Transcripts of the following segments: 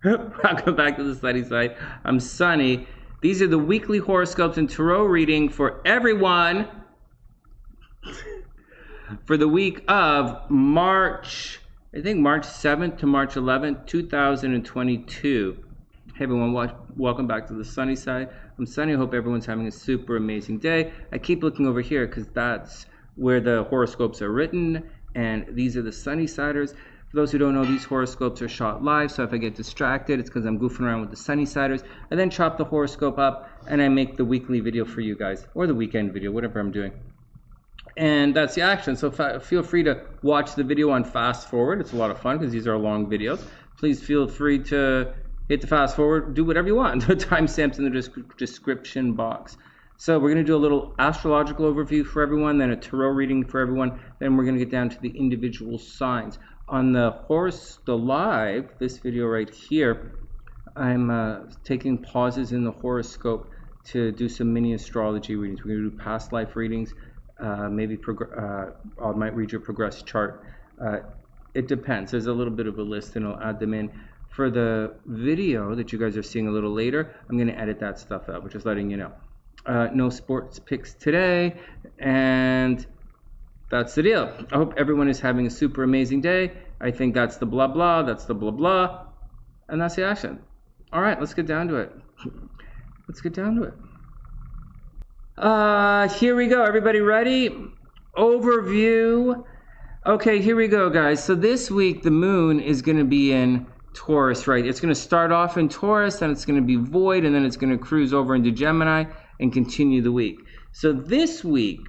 Welcome back to the Sunny Side. I'm Sunny. These are the weekly horoscopes and tarot reading for everyone for the week of March 7th to March 11th, 2022. Hey everyone, welcome back to the Sunny Side. I'm Sunny. I hope everyone's having a super amazing day. I keep looking over here because that's where the horoscopes are written, and these are the Sunny Siders. For those who don't know, these horoscopes are shot live, so if I get distracted, it's because I'm goofing around with the Sunny Siders. I then chop the horoscope up, and I make the weekly video for you guys, or the weekend video, whatever I'm doing. And that's the action. So feel free to watch the video on fast forward. It's a lot of fun because these are long videos. Please feel free to hit the fast forward, do whatever you want. The timestamps in the description box. So we're going to do a little astrological overview for everyone, then a tarot reading for everyone, then we're going to get down to the individual signs. On the live, this video right here, I'm taking pauses in the horoscope to do some mini astrology readings. We're going to do past life readings, maybe I might read your progress chart. It depends. There's a little bit of a list, and I'll add them in. For the video that you guys are seeing a little later, I'm going to edit that stuff out, which is letting you know. No sports picks today, and that's the deal. I hope everyone is having a super amazing day. I think that's the blah blah, that's the blah blah, and that's the action. All right, let's get down to it. Here we go. Everybody ready? Overview. Okay, here we go, guys. So this week, the moon is going to be in Taurus, right? It's going to start off in Taurus, then it's going to be void, and then it's going to cruise over into Gemini and continue the week. So this week,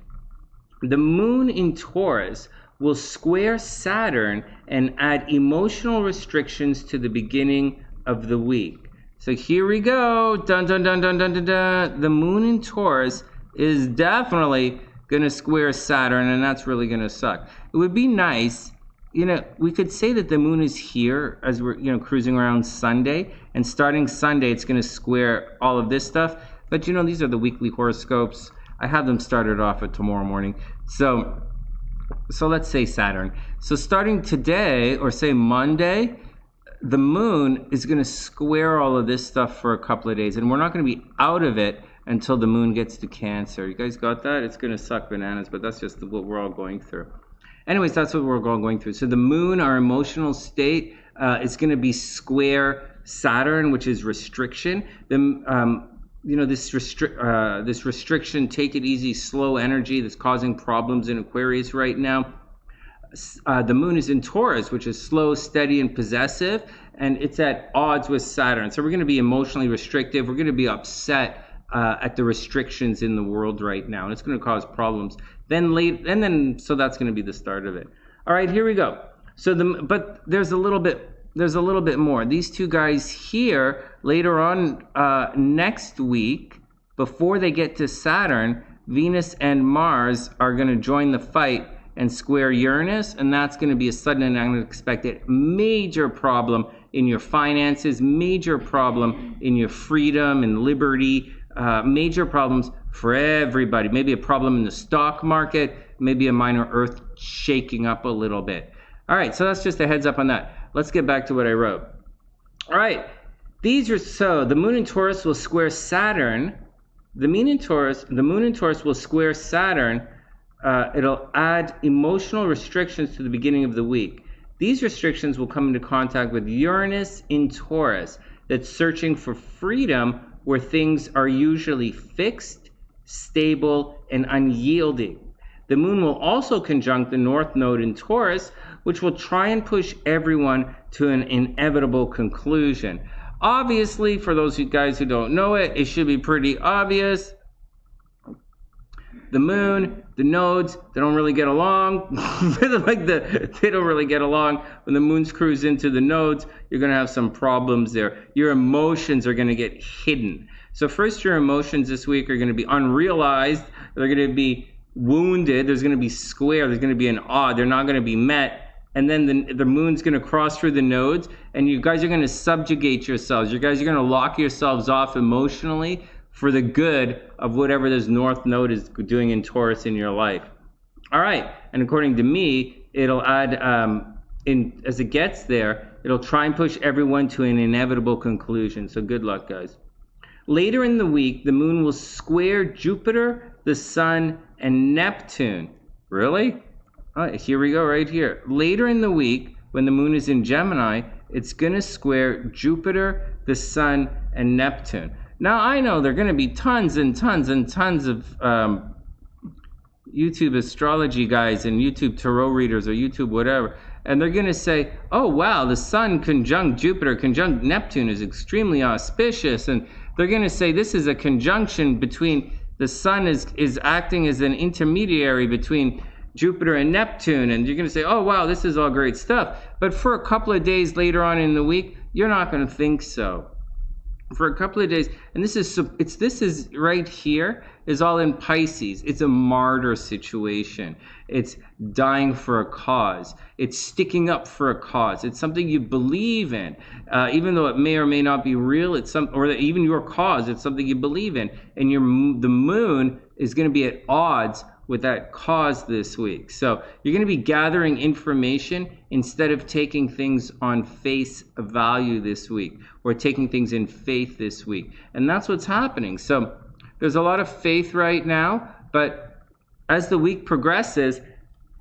the moon in Taurus will square Saturn and add emotional restrictions to the beginning of the week. So here we go. Dun, dun, dun, dun, dun, dun, dun. The moon in Taurus is definitely going to square Saturn, and that's really going to suck. It would be nice, we could say that the moon is here as we're, cruising around Sunday, and starting Sunday, it's going to square all of this stuff. But, these are the weekly horoscopes. I have them started off at tomorrow morning. So let's say Saturn. So starting today, or say Monday, the moon is going to square all of this stuff for a couple of days. And we're not going to be out of it until the moon gets to Cancer. You guys got that? It's going to suck bananas, but that's just what we're all going through. Anyways, that's what we're all going through. So the moon, our emotional state, is going to be square Saturn, which is restriction. This restriction, take it easy, slow energy that's causing problems in Aquarius right now. The moon is in Taurus, which is slow, steady, and possessive, and it's at odds with Saturn. So we're going to be emotionally restrictive. We're going to be upset at the restrictions in the world right now, and it's going to cause problems. So that's going to be the start of it. All right, here we go. But there's a little bit more. These two guys here later on next week, before they get to Saturn, Venus and Mars are going to join the fight and square Uranus, and that's going to be a sudden and unexpected major problem in your finances, major problem in your freedom and liberty, major problems for everybody. Maybe a problem in the stock market, maybe a minor earth shaking up a little bit. All right, so that's just a heads up on that. Let's get back to what I wrote. All right, the moon in Taurus will square Saturn. The moon in Taurus will square Saturn. It'll add emotional restrictions to the beginning of the week. These restrictions will come into contact with Uranus in Taurus, that's searching for freedom where things are usually fixed, stable, and unyielding. The moon will also conjunct the North Node in Taurus, which will try and push everyone to an inevitable conclusion. Obviously, for those of you guys who don't know it, it should be pretty obvious. The moon, the nodes, they don't really get along. They don't really get along. When the moon's cruise into the nodes, you're going to have some problems there. Your emotions are going to get hidden. So first, your emotions this week are going to be unrealized. They're going to be wounded. There's going to be square. There's going to be an odd. They're not going to be met. And then the moon's going to cross through the nodes, and you guys are going to subjugate yourselves. You guys are going to lock yourselves off emotionally for the good of whatever this North Node is doing in Taurus in your life. All right, and according to me, it'll add, as it gets there, It'll try and push everyone to an inevitable conclusion. So good luck, guys. Later in the week, the moon will square Jupiter, the Sun, and Neptune. Really? Here we go right here. Later in the week, when the moon is in Gemini, it's going to square Jupiter, the Sun, and Neptune. Now, I know there are going to be tons and tons and tons of YouTube astrology guys and YouTube tarot readers or YouTube whatever, and they're going to say, oh, wow, the Sun conjunct Jupiter, conjunct Neptune is extremely auspicious, and they're going to say this is a conjunction between the Sun is acting as an intermediary between Jupiter and Neptune, and you're going to say, oh, wow, this is all great stuff. But for a couple of days later on in the week, you're not going to think so. For a couple of days, and this is right here is all in Pisces. It's a martyr situation. It's dying for a cause. It's sticking up for a cause. It's something you believe in, even though it may or may not be real. It's or even your cause. It's something you believe in, and the moon is going to be at odds with that cause this week. So you're going to be gathering information instead of taking things on face value this week, or taking things in faith this week. And that's what's happening. So there's a lot of faith right now, but as the week progresses,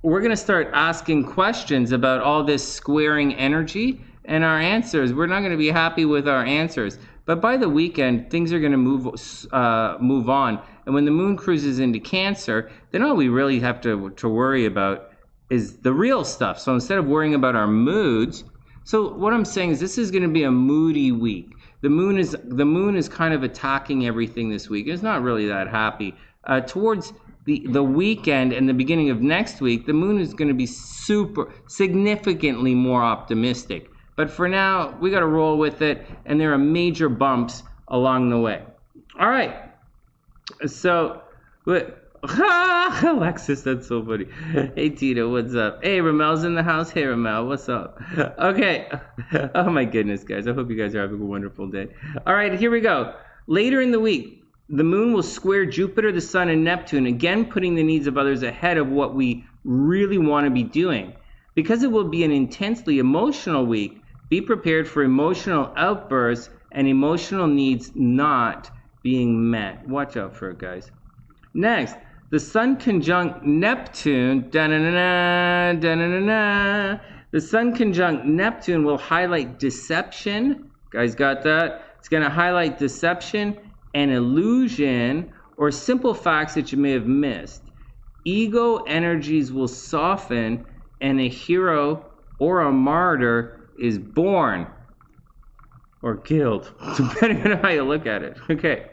we're going to start asking questions about all this squaring energy and our answers. We're not going to be happy with our answers. But by the weekend, things are going to move on. And when the moon cruises into Cancer, then all we really have to worry about is the real stuff. So instead of worrying about our moods, so what I'm saying is this is going to be a moody week. The moon is kind of attacking everything this week. It's not really that happy. Towards the weekend and the beginning of next week, the moon is going to be significantly more optimistic. But for now, we got to roll with it, and there are major bumps along the way. All right. So, Alexis, that's so funny. Hey, Tito, what's up? Hey, Ramel's in the house. Hey, Ramel, what's up? Okay. Oh, my goodness, guys. I hope you guys are having a wonderful day. All right, here we go. Later in the week, the moon will square Jupiter, the Sun, and Neptune, again putting the needs of others ahead of what we really want to be doing. Because it will be an intensely emotional week, be prepared for emotional outbursts and emotional needs not being met. Watch out for it, guys. Next, the Sun conjunct Neptune. Da-na-na-na, da-na-na-na. The Sun conjunct Neptune will highlight deception. Guys got that? It's going to highlight deception and illusion or simple facts that you may have missed. Ego energies will soften and a hero or a martyr is born or killed, depending on how you look at it. Okay.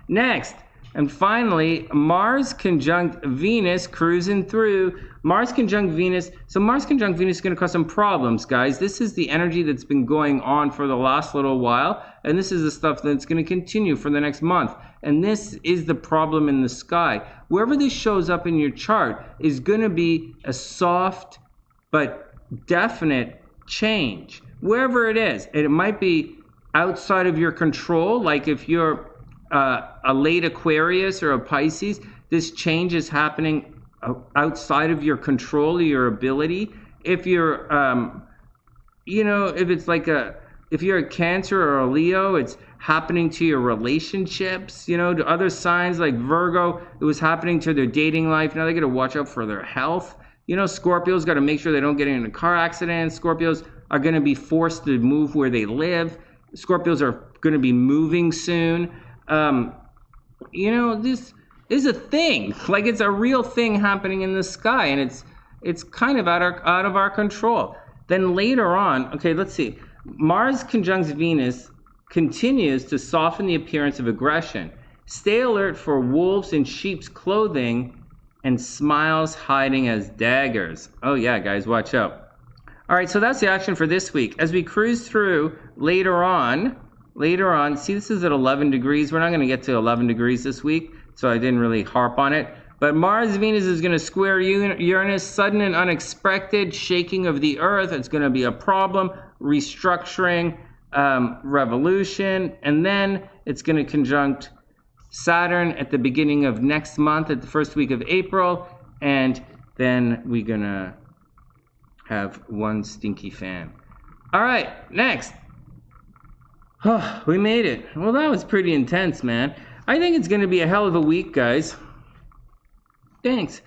Next, and finally, Mars conjunct Venus cruising through. Mars conjunct Venus. So Mars conjunct Venus is going to cause some problems, guys. This is the energy that's been going on for the last little while, and this is the stuff that's going to continue for the next month. And this is the problem in the sky. Wherever this shows up in your chart is going to be a soft but definite change. Wherever it is, it might be outside of your control, like if you're a late Aquarius or a Pisces, this change is happening outside of your control or your ability. If you're, if it's like if you're a Cancer or a Leo, it's happening to your relationships, to other signs like Virgo, it was happening to their dating life. Now they got to watch out for their health. Scorpios got to make sure they don't get in a car accident. Scorpios are going to be forced to move where they live. Scorpios are going to be moving soon. This is a thing. Like, it's a real thing happening in the sky, and it's kind of out of our control. Then later on, okay, let's see. Mars conjunct Venus continues to soften the appearance of aggression. Stay alert for wolves in sheep's clothing and smiles hiding as daggers. Oh yeah, guys, watch out. All right, so that's the action for this week. As we cruise through later on, see, this is at 11 degrees. We're not going to get to 11 degrees this week, so I didn't really harp on it. But Mars Venus is going to square Uranus, sudden and unexpected shaking of the earth. It's going to be a problem, restructuring, revolution, and then it's going to conjunct Saturn at the beginning of next month, at the first week of April, and then we're going to have one stinky fan. All right, next. Oh, we made it. Well, that was pretty intense, man. I think it's going to be a hell of a week, guys. Thanks.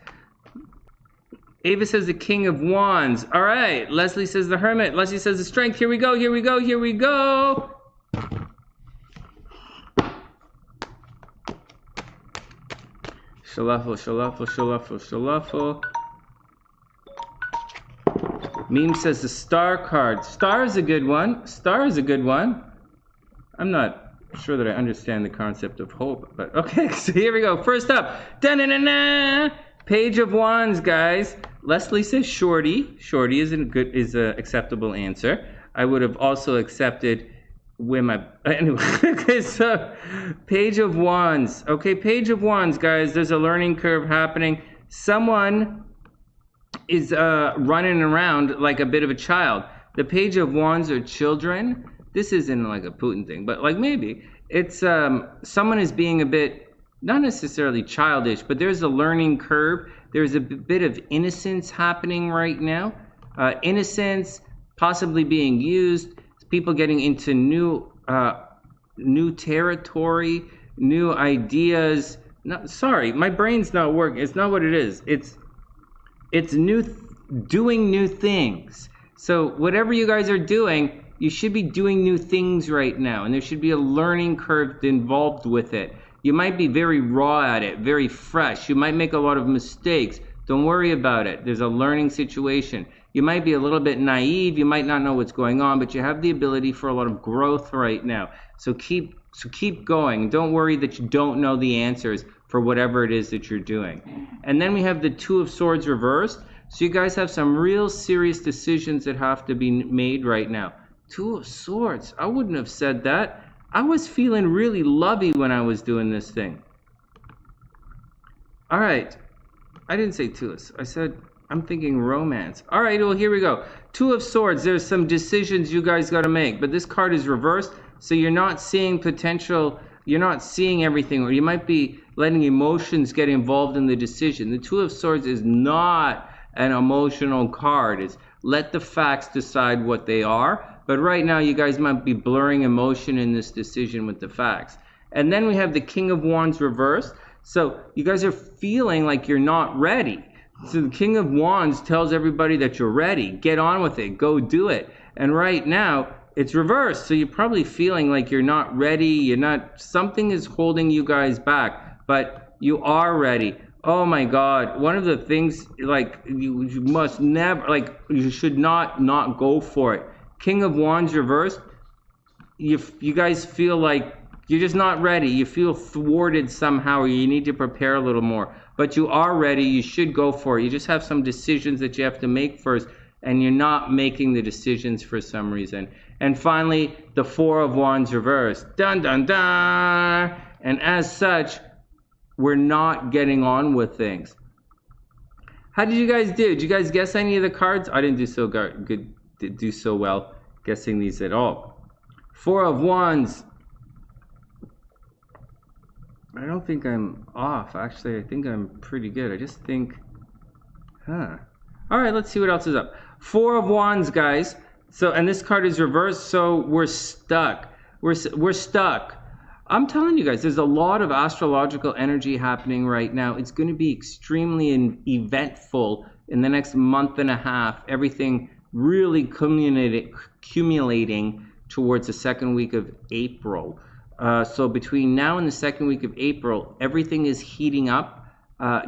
Ava says the King of Wands. All right. Leslie says the Hermit. Leslie says the Strength. Here we go. Here we go. Here we go. Shuffle, shuffle, shuffle, shuffle. Meme says the Star card. Star is a good one. Star is a good one. I'm not sure that I understand the concept of hope, but okay. So here we go. First up, da-na-na-na, Page of Wands, guys. Leslie says Shorty. Shorty is a acceptable answer. I would have also accepted women. Anyway, okay. So Page of Wands. Okay, Page of Wands, guys. There's a learning curve happening. Someone is running around like a bit of a child. The Page of Wands are children. This isn't like a Putin thing, but like maybe it's someone is being a bit, not necessarily childish, but there's a learning curve. There's a bit of innocence happening right now. Innocence possibly being used. People getting into new territory, new ideas. No, sorry, my brain's not working. It's not what it is. It's doing new things. So whatever you guys are doing, you should be doing new things right now, and there should be a learning curve involved with it. You might be very raw at it, very fresh. You might make a lot of mistakes. Don't worry about it. There's a learning situation. You might be a little bit naive. You might not know what's going on, but you have the ability for a lot of growth right now. So keep going. Don't worry that you don't know the answers for whatever it is that you're doing. And then we have the Two of Swords reversed. So you guys have some real serious decisions that have to be made right now. Two of Swords. I wouldn't have said that. I was feeling really lovey when I was doing this thing. All right. I didn't say two. I said I'm thinking romance. All right. Well, here we go. Two of Swords. There's some decisions you guys got to make. But this card is reversed. So you're not seeing potential. You're not seeing everything. Or you might be letting emotions get involved in the decision. The Two of Swords is not an emotional card. It's let the facts decide what they are. But right now, you guys might be blurring emotion in this decision with the facts. And then we have the King of Wands reversed. So you guys are feeling like you're not ready. So the King of Wands tells everybody that you're ready. Get on with it. Go do it. And right now, it's reversed. So you're probably feeling like you're not ready. Something is holding you guys back. But you are ready. Oh my God. One of the things, like, you must never, like, you should not go for it. King of Wands reversed, you guys feel like you're just not ready. You feel thwarted somehow, or you need to prepare a little more. But you are ready. You should go for it. You just have some decisions that you have to make first, and you're not making the decisions for some reason. And finally, the Four of Wands reversed. Dun, dun, dun. And as such, we're not getting on with things. How did you guys do? Did you guys guess any of the cards? I didn't do so good. Did do so well guessing these at all. Four of Wands. I don't think I'm off. Actually, I think I'm pretty good. I just think, all right, let's see what else is up. Four of Wands, guys. So, and this card is reversed, so we're stuck. We're stuck. I'm telling you guys, there's a lot of astrological energy happening right now. It's going to be extremely eventful in the next month and a half. Everything really accumulating towards the second week of April. So between now and the second week of April, everything is heating up.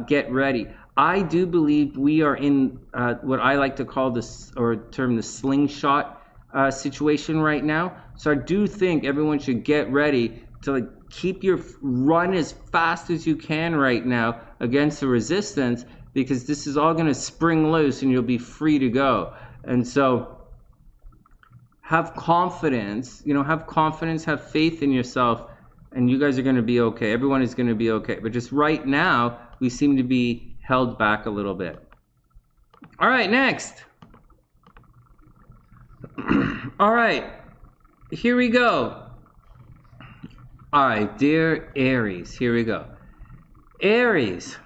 Get ready. I do believe we are in what I like to call this, or term, the slingshot situation right now. So I do think everyone should get ready to keep your run as fast as you can right now against the resistance, because this is all going to spring loose and you'll be free to go. And so have confidence, have faith in yourself, and you guys are going to be okay. Everyone is going to be okay. But just right now, we seem to be held back a little bit. All right, next. All right, here we go. All right, dear Aries, here we go. Aries.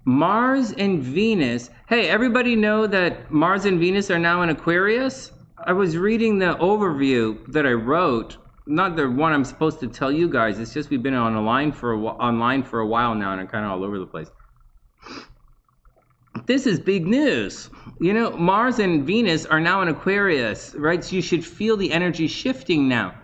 Mars and Venus. Hey, everybody know that Mars and Venus are now in Aquarius? I was reading the overview that I wrote, not the one I'm supposed to tell you guys. It's just we've been online for a while now, and I'm kind of all over the place. This is big news. You know, Mars and Venus are now in Aquarius, right? So you should feel the energy shifting now.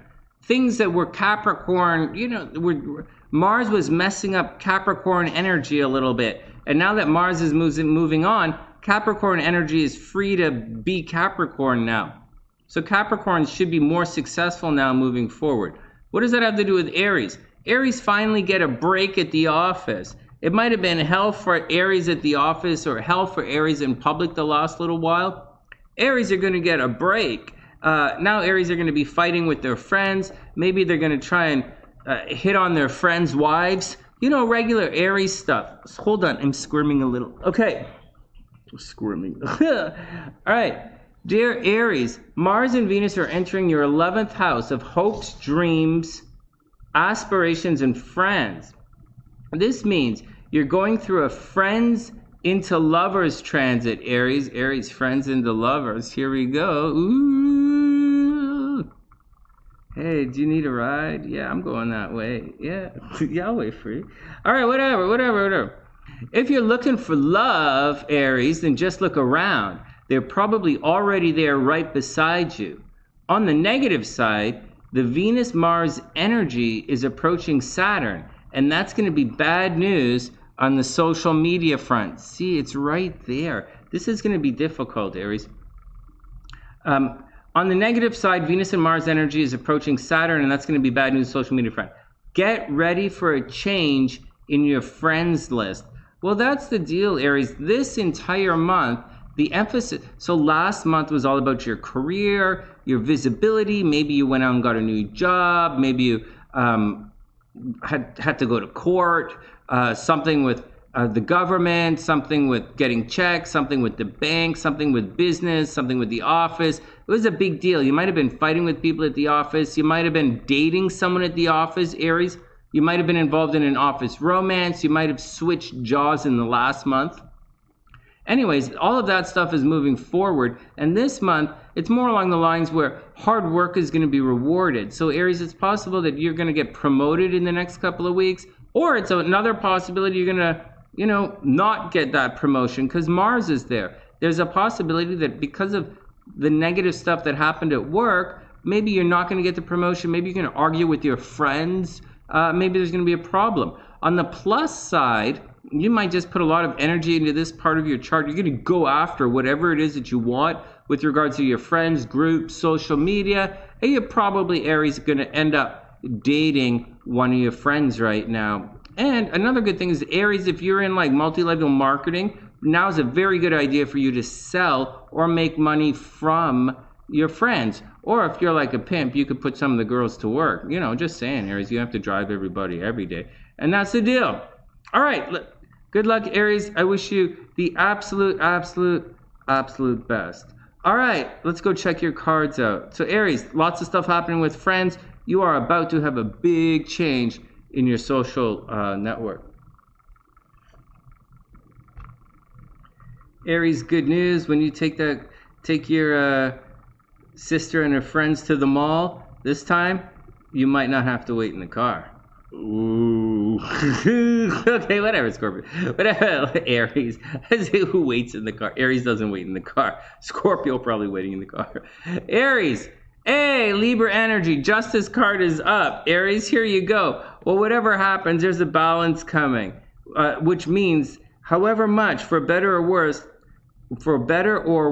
Things that were Capricorn, you know, Mars was messing up Capricorn energy a little bit. And now that Mars is moving on, Capricorn energy is free to be Capricorn now. So Capricorn should be more successful now moving forward. What does that have to do with Aries? Aries finally get a break at the office. It might have been hell for Aries at the office or hell for Aries in public the last little while. Aries are going to get a break. Now Aries are going to be fighting with their friends. Maybe they're going to try and hit on their friends' wives. You know, regular Aries stuff. Hold on, I'm squirming a little. Okay. Squirming. All right. Dear Aries, Mars and Venus are entering your 11th house of hopes, dreams, aspirations, and friends. This means you're going through a friends into lovers transit, Aries. Aries, friends into lovers. Here we go. Ooh. Hey, do you need a ride? Yeah, I'm going that way. Yeah, yeah, I'll wait for you. All right, whatever. If you're looking for love, Aries, then just look around. They're probably already there right beside you. On the negative side, the Venus-Mars energy is approaching Saturn, and that's going to be bad news on the social media front. See, it's right there. This is going to be difficult, Aries. On the negative side, Venus and Mars energy is approaching Saturn, and that's going to be bad news on the social media front. Get ready for a change in your friends list. Well, that's the deal, Aries. This entire month, the emphasis, so last month was all about your career, your visibility. Maybe you went out and got a new job. Maybe you had to go to court, something with the government, something with getting checks, something with the bank, something with business, something with the office. It was a big deal. You might have been fighting with people at the office. You might have been dating someone at the office, Aries. You might have been involved in an office romance. You might have switched jobs in the last month. Anyways, all of that stuff is moving forward. And this month, it's more along the lines where hard work is going to be rewarded. So Aries, it's possible that you're going to get promoted in the next couple of weeks. Or it's another possibility you're going to, not get that promotion because Mars is there. There's a possibility that because of the negative stuff that happened at work, maybe you're not going to get the promotion. Maybe you're going to argue with your friends. Maybe there's going to be a problem. On the plus side, you might just put a lot of energy into this part of your chart. You're going to go after whatever it is that you want with regards to your friends, groups, social media. And you're probably, Aries, going to end up dating one of your friends right now. And another good thing is, Aries, if you're in like multi-level marketing, now is a very good idea for you to sell or make money from your friends. Or if you're like a pimp, you could put some of the girls to work. Just saying, Aries, you have to drive everybody every day. And that's the deal. All right. Good luck, Aries. I wish you the absolute best. All right. Let's go check your cards out. So, Aries, lots of stuff happening with friends. You are about to have a big change in your social network. Aries, good news. When you take your sister and her friends to the mall this time, you might not have to wait in the car. Ooh. Okay, whatever, Scorpio. Whatever, Aries. Who waits in the car? Aries doesn't wait in the car. Scorpio probably waiting in the car. Aries. Hey, Libra energy. Justice card is up. Aries, here you go. Well, whatever happens, there's a balance coming. Which means, however much, for better or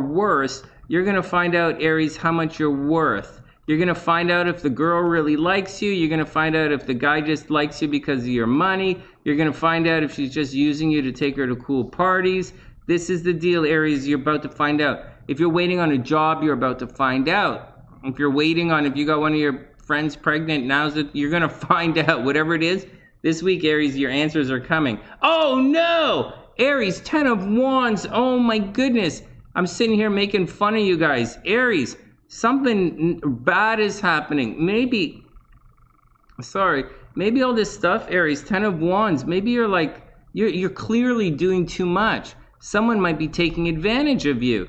worse, you're going to find out, Aries, how much you're worth. You're going to find out if the girl really likes you. You're going to find out if the guy just likes you because of your money. You're going to find out if she's just using you to take her to cool parties. This is the deal, Aries. You're about to find out. If you're waiting on a job, you're about to find out. If you're waiting on, if you got one of your friends pregnant, you're going to find out. Whatever it is, this week, Aries, your answers are coming. Oh, no! Aries, 10 of Wands. Oh, my goodness. I'm sitting here making fun of you guys. Aries, something bad is happening. Maybe all this stuff, Aries, 10 of Wands, maybe you're clearly doing too much. Someone might be taking advantage of you.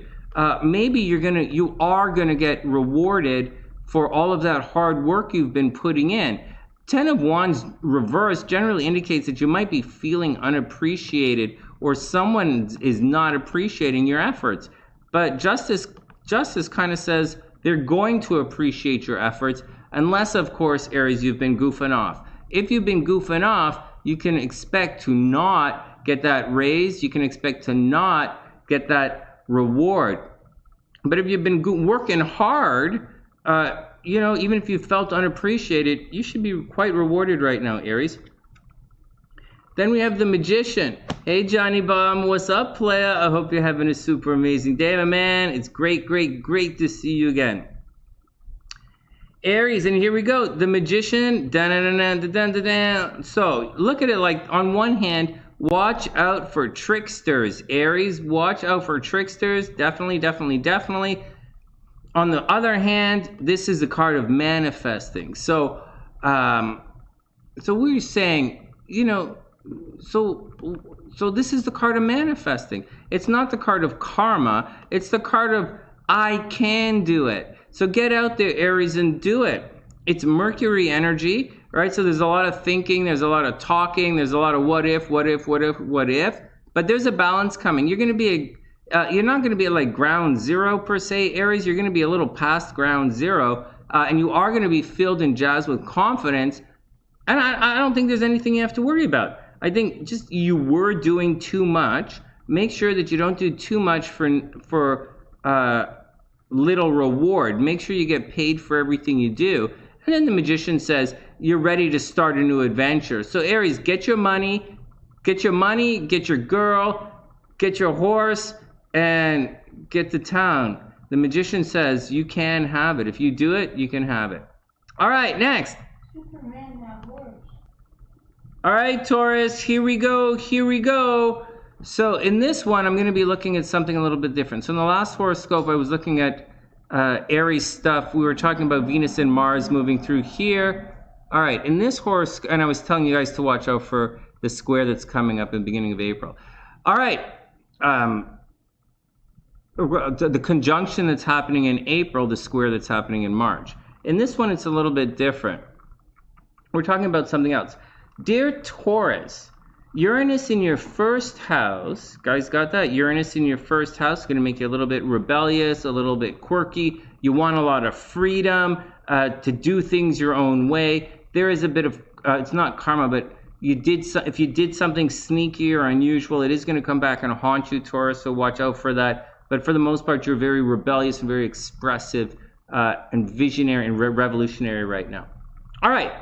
maybe you are gonna get rewarded for all of that hard work you've been putting in. 10 of Wands reversed generally indicates that you might be feeling unappreciated or someone is not appreciating your efforts. But Justice kind of says they're going to appreciate your efforts unless, of course, Aries, you've been goofing off. If you've been goofing off, you can expect to not get that raise. You can expect to not get that reward. But if you've been working hard, even if you felt unappreciated, you should be quite rewarded right now, Aries. Then we have the Magician. Hey, Johnny Bum, what's up, playa? I hope you're having a super amazing day, my man. It's great to see you again. Aries, and here we go. The Magician. So look at it like, on one hand, watch out for tricksters, Aries. Watch out for tricksters. Definitely. On the other hand, this is the card of manifesting. So we're saying, so this is the card of manifesting. It's not the card of karma. It's the card of I can do it. So get out there, Aries, and do it. It's Mercury energy, right? So there's a lot of thinking, there's a lot of talking, there's a lot of what if. But there's a balance coming. You're not going to be at like ground zero per se, Aries. You're going to be a little past ground zero, and you are going to be filled and jazzed with confidence. And I don't think there's anything you have to worry about. I think just you were doing too much. Make sure that you don't do too much for little reward. Make sure you get paid for everything you do. And then the Magician says you're ready to start a new adventure. So Aries, get your money, get your girl, get your horse, and get to town. The Magician says you can have it. If you do it, you can have it. All right, next. Superman, that horse. All right, Taurus, here we go. So in this one, I'm going to be looking at something a little bit different. So in the last horoscope, I was looking at Aries stuff. We were talking about Venus and Mars moving through here. All right, in this horoscope, and I was telling you guys to watch out for the square that's coming up in the beginning of April. All right, the conjunction that's happening in April, the square that's happening in March. In this one, it's a little bit different. We're talking about something else. Dear Taurus, Uranus in your first house, guys got that? Uranus in your first house is going to make you a little bit rebellious, a little bit quirky. You want a lot of freedom to do things your own way. There is a bit of, it's not karma, but if you did something sneaky or unusual, it is going to come back and haunt you, Taurus, so watch out for that. But for the most part, you're very rebellious and very expressive and visionary and revolutionary right now. All right.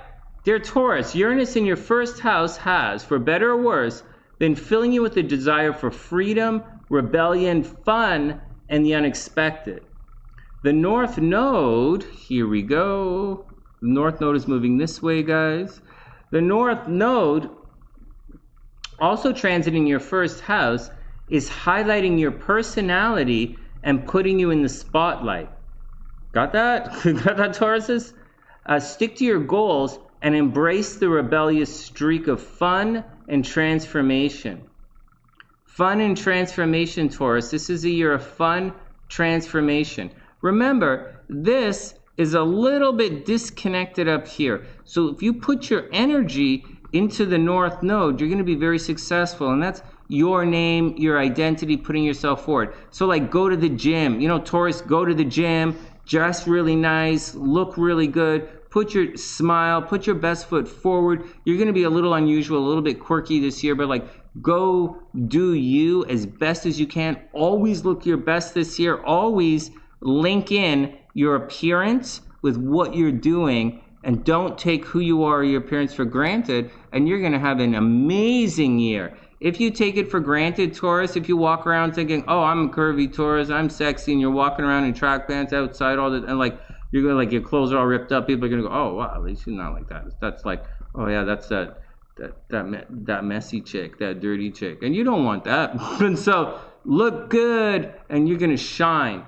Dear Taurus, Uranus in your first house has, for better or worse, been filling you with a desire for freedom, rebellion, fun, and the unexpected. The North Node, here we go. The North Node is moving this way, guys. The North Node, also transiting your first house, is highlighting your personality and putting you in the spotlight. Got that? Got that, Tauruses? Stick to your goals and embrace the rebellious streak of fun and transformation. Fun and transformation, Taurus. This is a year of fun transformation. Remember, this is a little bit disconnected up here. So if you put your energy into the North Node, you're going to be very successful. And that's your name, your identity, putting yourself forward. So like go to the gym. Taurus, go to the gym, dress really nice, look really good. Put your smile, put your best foot forward. You're going to be a little unusual, a little bit quirky this year, but like go do you as best as you can. Always look your best this year. Always link in your appearance with what you're doing, and don't take who you are or your appearance for granted, and you're going to have an amazing year. If you take it for granted, Taurus, if you walk around thinking, oh, I'm a curvy Taurus, I'm sexy, and you're walking around in track pants outside all the, and like, you're going to like your clothes are all ripped up. People are going to go, oh, wow, at least you're not like that. That's like, oh yeah, that's that messy chick, that dirty chick. And you don't want that. And so look good and you're going to shine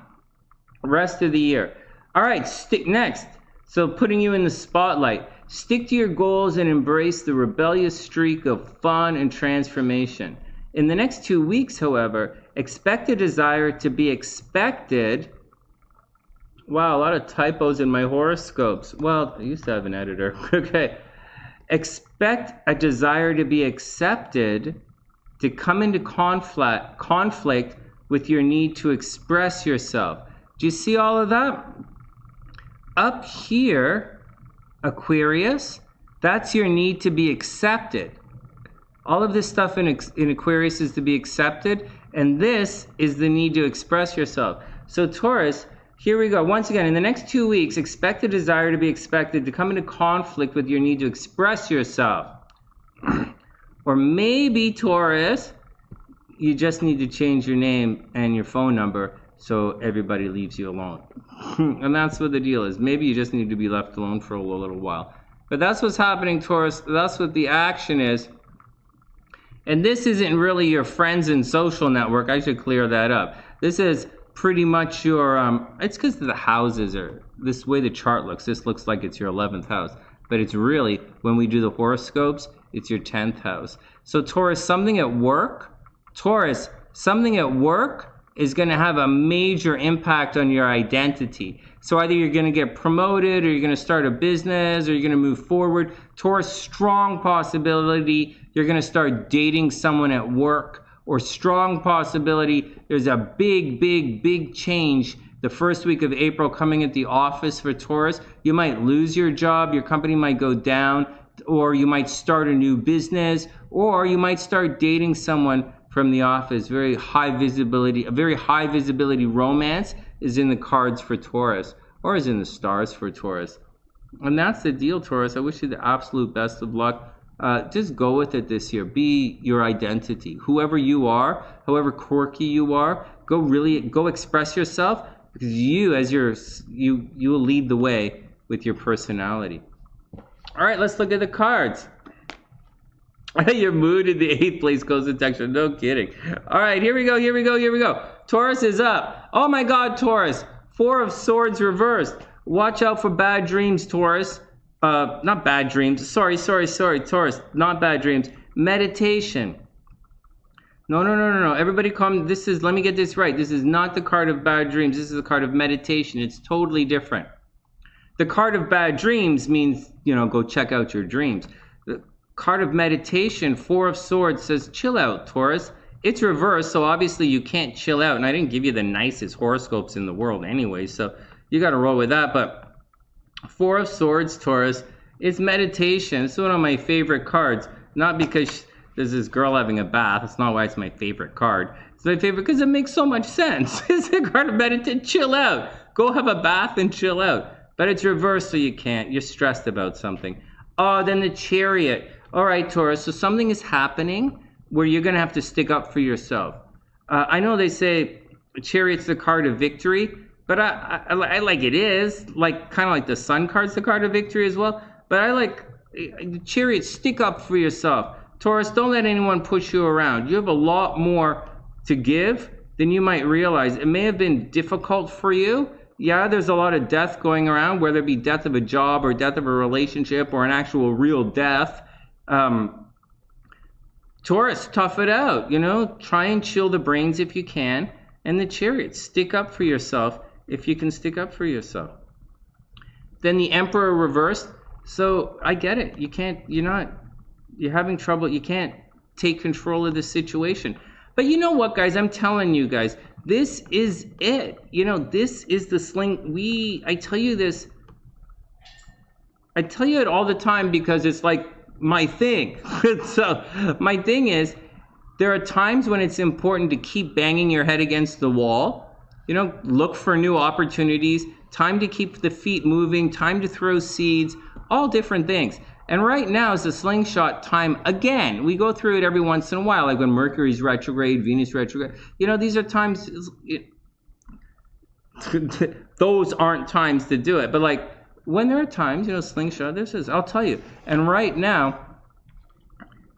rest of the year. All right, next. So putting you in the spotlight. Stick to your goals and embrace the rebellious streak of fun and transformation. In the next 2 weeks, however, expect a desire to be expected. Wow, a lot of typos in my horoscopes. Well, I used to have an editor. Okay. Expect a desire to be accepted to come into conflict with your need to express yourself. Do you see all of that? Up here, Aquarius, that's your need to be accepted. All of this stuff in Aquarius is to be accepted, and this is the need to express yourself. So Taurus, here we go. Once again, in the next 2 weeks, expect a desire to be expected to come into conflict with your need to express yourself. Or maybe, Taurus, you just need to change your name and your phone number so everybody leaves you alone. And that's what the deal is. Maybe you just need to be left alone for a little while. But that's what's happening, Taurus. That's what the action is. And this isn't really your friends and social network. I should clear that up. This is pretty much your, it's because the houses are, this way the chart looks, this looks like it's your 11th house. But it's really, when we do the horoscopes, it's your 10th house. So Taurus, something at work, Taurus, something at work is going to have a major impact on your identity. So either you're going to get promoted, or you're going to start a business, or you're going to move forward. Taurus, strong possibility you're going to start dating someone at work, or strong possibility there's a big change the first week of April coming at the office for Taurus. You might lose your job, your company might go down, or you might start a new business, or you might start dating someone from the office. Very high visibility, a very high visibility romance is in the cards for Taurus, or is in the stars for Taurus. And that's the deal, Taurus. I wish you the absolute best of luck. Just go with it this year. Be your identity. Whoever you are, however quirky you are, go express yourself, because you will lead the way with your personality. All right, let's look at the cards. Your mood in the 8th place goes in texture. No kidding. All right, here we go. Taurus is up. Oh my God, Taurus. 4 of Swords reversed. Watch out for bad dreams, Taurus. Not bad dreams. Sorry, Taurus. Not bad dreams. Meditation. No. Everybody calm. Let me get this right. This is not the card of bad dreams. This is the card of meditation. It's totally different. The card of bad dreams means, go check out your dreams. The card of meditation, 4 of Swords, says chill out, Taurus. It's reversed, so obviously you can't chill out. And I didn't give you the nicest horoscopes in the world anyway, so you got to roll with that. But 4 of Swords, Taurus, is meditation. It's one of my favorite cards. Not because there's this girl having a bath. That's not why it's my favorite card. It's my favorite because it makes so much sense. It's a card of meditation. Chill out. Go have a bath and chill out. But it's reversed, so you can't. You're stressed about something. Oh, then the Chariot. All right, Taurus. So something is happening where you're going to have to stick up for yourself. I know they say Chariot's the card of victory, but I like it is. Kind of like the Sun card's the card of victory as well. But I like the Chariot, stick up for yourself. Taurus, don't let anyone push you around. You have a lot more to give than you might realize. It may have been difficult for you. Yeah, there's a lot of death going around, whether it be death of a job or death of a relationship or an actual real death. Taurus, tough it out, try and chill the brains if you can. And the Chariot, stick up for yourself if you can stick up for yourself. Then the Emperor reversed. So I get it. You're having trouble. You can't take control of the situation. But you know what, guys? I'm telling you guys, this is it. This is the sling. I tell you this. I tell you it all the time because it's like my thing. So my thing is, there are times when it's important to keep banging your head against the wall. Look for new opportunities. Time to keep the feet moving. Time to throw seeds. All different things. And right now is the slingshot time again. We go through it every once in a while, like when Mercury's retrograde, Venus retrograde. These are times, those aren't times to do it. But when there are times, slingshot, I'll tell you. And right now,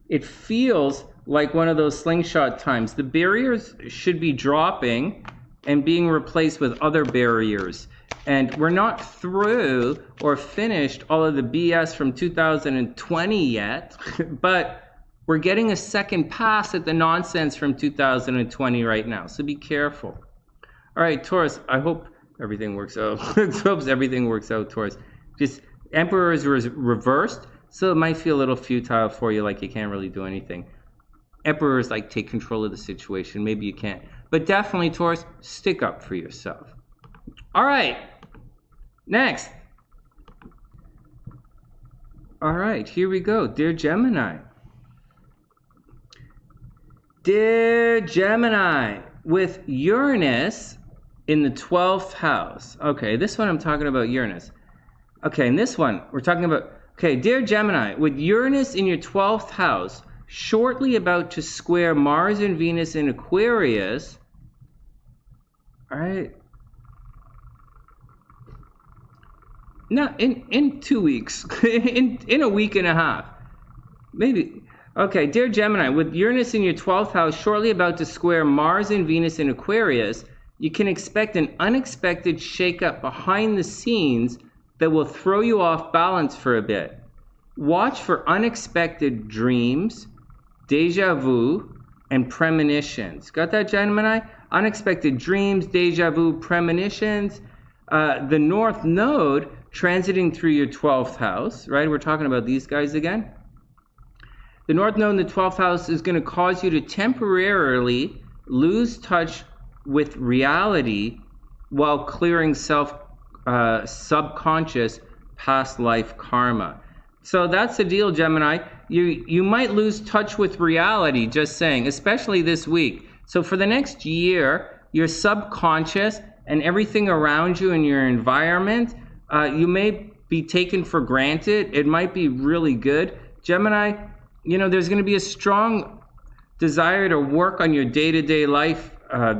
it feels like one of those slingshot times. The barriers should be dropping and being replaced with other barriers. And we're not through or finished all of the BS from 2020 yet, but We're getting a second pass at the nonsense from 2020 right now, so be careful. All right, Taurus, I hope everything works out. I hope everything works out, Taurus. Just Emperor is reversed, so it might feel a little futile for you, like you can't really do anything. Emperor is like, take control of the situation. Maybe you can't. But definitely, Taurus, stick up for yourself. All right, next. All right, here we go. Dear Gemini. Dear Gemini, with Uranus in the 12th house. Okay, this one I'm talking about Uranus. Okay, and this one we're talking about. Okay, dear Gemini, with Uranus in your 12th house, shortly about to square Mars and Venus in Aquarius. All right. No, in 2 weeks, in a week and a half, maybe. Okay, dear Gemini, with Uranus in your 12th house, shortly about to square Mars and Venus in Aquarius, you can expect an unexpected shakeup behind the scenes that will throw you off balance for a bit. Watch for unexpected dreams, deja vu, and premonitions. Got that, Gemini? Unexpected dreams, deja vu, premonitions. The North Node transiting through your 12th house, right? We're talking about these guys again. The North Node in the 12th house is going to cause you to temporarily lose touch with reality while clearing subconscious past life karma. So that's the deal, Gemini. You might lose touch with reality, just saying, especially this week. So for the next year, your subconscious and everything around you in your environment, you may be taken for granted. It might be really good. Gemini, you know, there's going to be a strong desire to work on your day-to-day life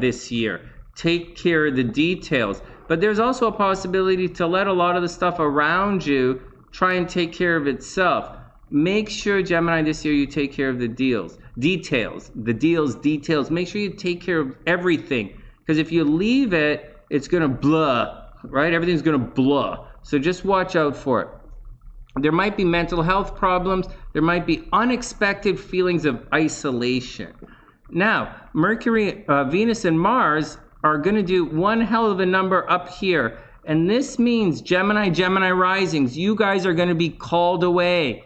this year. Take care of the details. But there's also a possibility to let a lot of the stuff around you try and take care of itself. Make sure, Gemini, this year you take care of the details. Make sure you take care of everything. Because if you leave it, it's going to blah, right? Everything's going to blah. So just watch out for it. There might be mental health problems. There might be unexpected feelings of isolation. Now, Mercury, Venus, and Mars are going to do one hell of a number up here. And this means Gemini risings, you guys are going to be called away.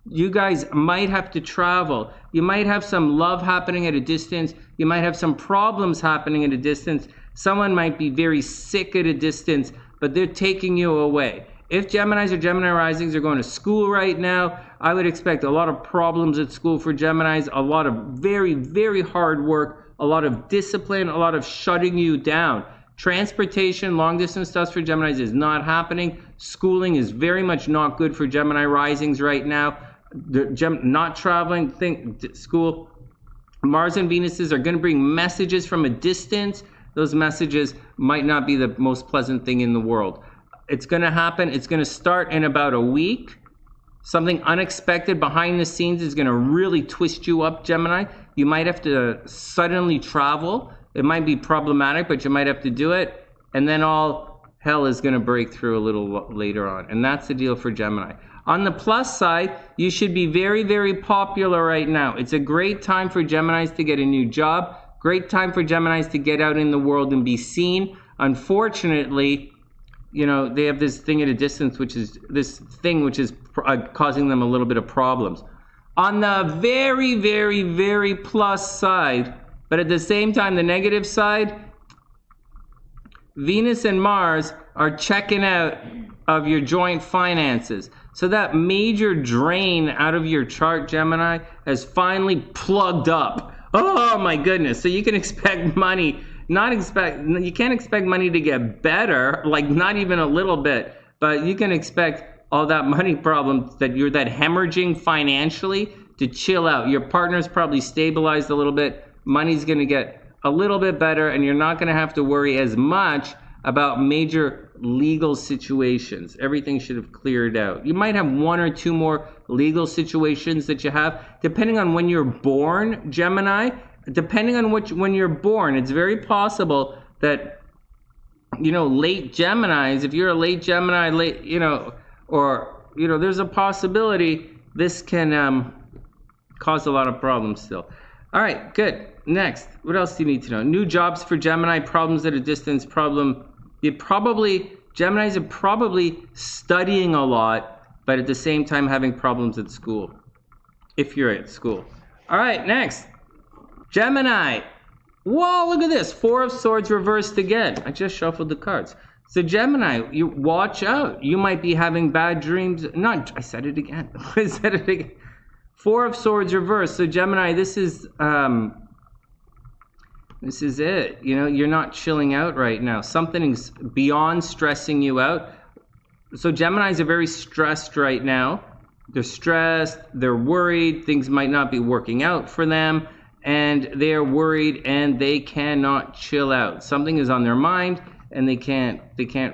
You guys might have to travel. You might have some love happening at a distance. You might have some problems happening at a distance. Someone might be very sick at a distance, but they're taking you away. If Geminis or Gemini risings are going to school right now, I would expect a lot of problems at school for Geminis, a lot of very, very hard work, a lot of discipline, a lot of shutting you down. Transportation, long distance stuff for Geminis is not happening. Schooling is very much not good for Gemini risings right now. Not traveling, school. Mars and Venus are going to bring messages from a distance. Those messages might not be the most pleasant thing in the world. It's going to happen. It's going to start in about a week. Something unexpected behind the scenes is going to really twist you up, Gemini. You might have to suddenly travel. It might be problematic, but you might have to do it. And then all hell is going to break through a little later on. And that's the deal for Gemini. On the plus side, you should be very, very popular right now. It's a great time for Geminis to get a new job. Great time for Geminis to get out in the world and be seen. Unfortunately, you know, they have this thing at a distance, which is causing them a little bit of problems. On the very, very, very plus side, but at the same time, the negative side, Venus and Mars are checking out of your joint finances. So that major drain out of your chart, Gemini, has finally plugged up. Oh my goodness. So you can expect money, you can't expect money to get better, like not even a little bit, but you can expect all that money problems that you're that hemorrhaging financially to chill out. Your partner's probably stabilized a little bit. Money's going to get a little bit better, and you're not going to have to worry as much about major legal situations. Everything should have cleared out. You might have one or two more legal situations that you have, depending on when you're born, Gemini. Depending on when you're born, it's very possible that, you know, late Geminis, if you're a late Gemini, there's a possibility this can Caused a lot of problems still. All right, good. Next, what else do you need to know? New jobs for Gemini, problems at a distance, Geminis are probably studying a lot, but at the same time having problems at school, if you're at school. All right, next, Gemini. Whoa, look at this. 4 of Swords reversed again. I just shuffled the cards. So Gemini, you watch out. You might be having bad dreams. I said it again. 4 of Swords reversed. So Gemini, this is it. You know, you're not chilling out right now. Something's beyond stressing you out. So Geminis are very stressed right now. They're stressed, they're worried, things might not be working out for them, and they're worried and they cannot chill out. Something is on their mind and they can't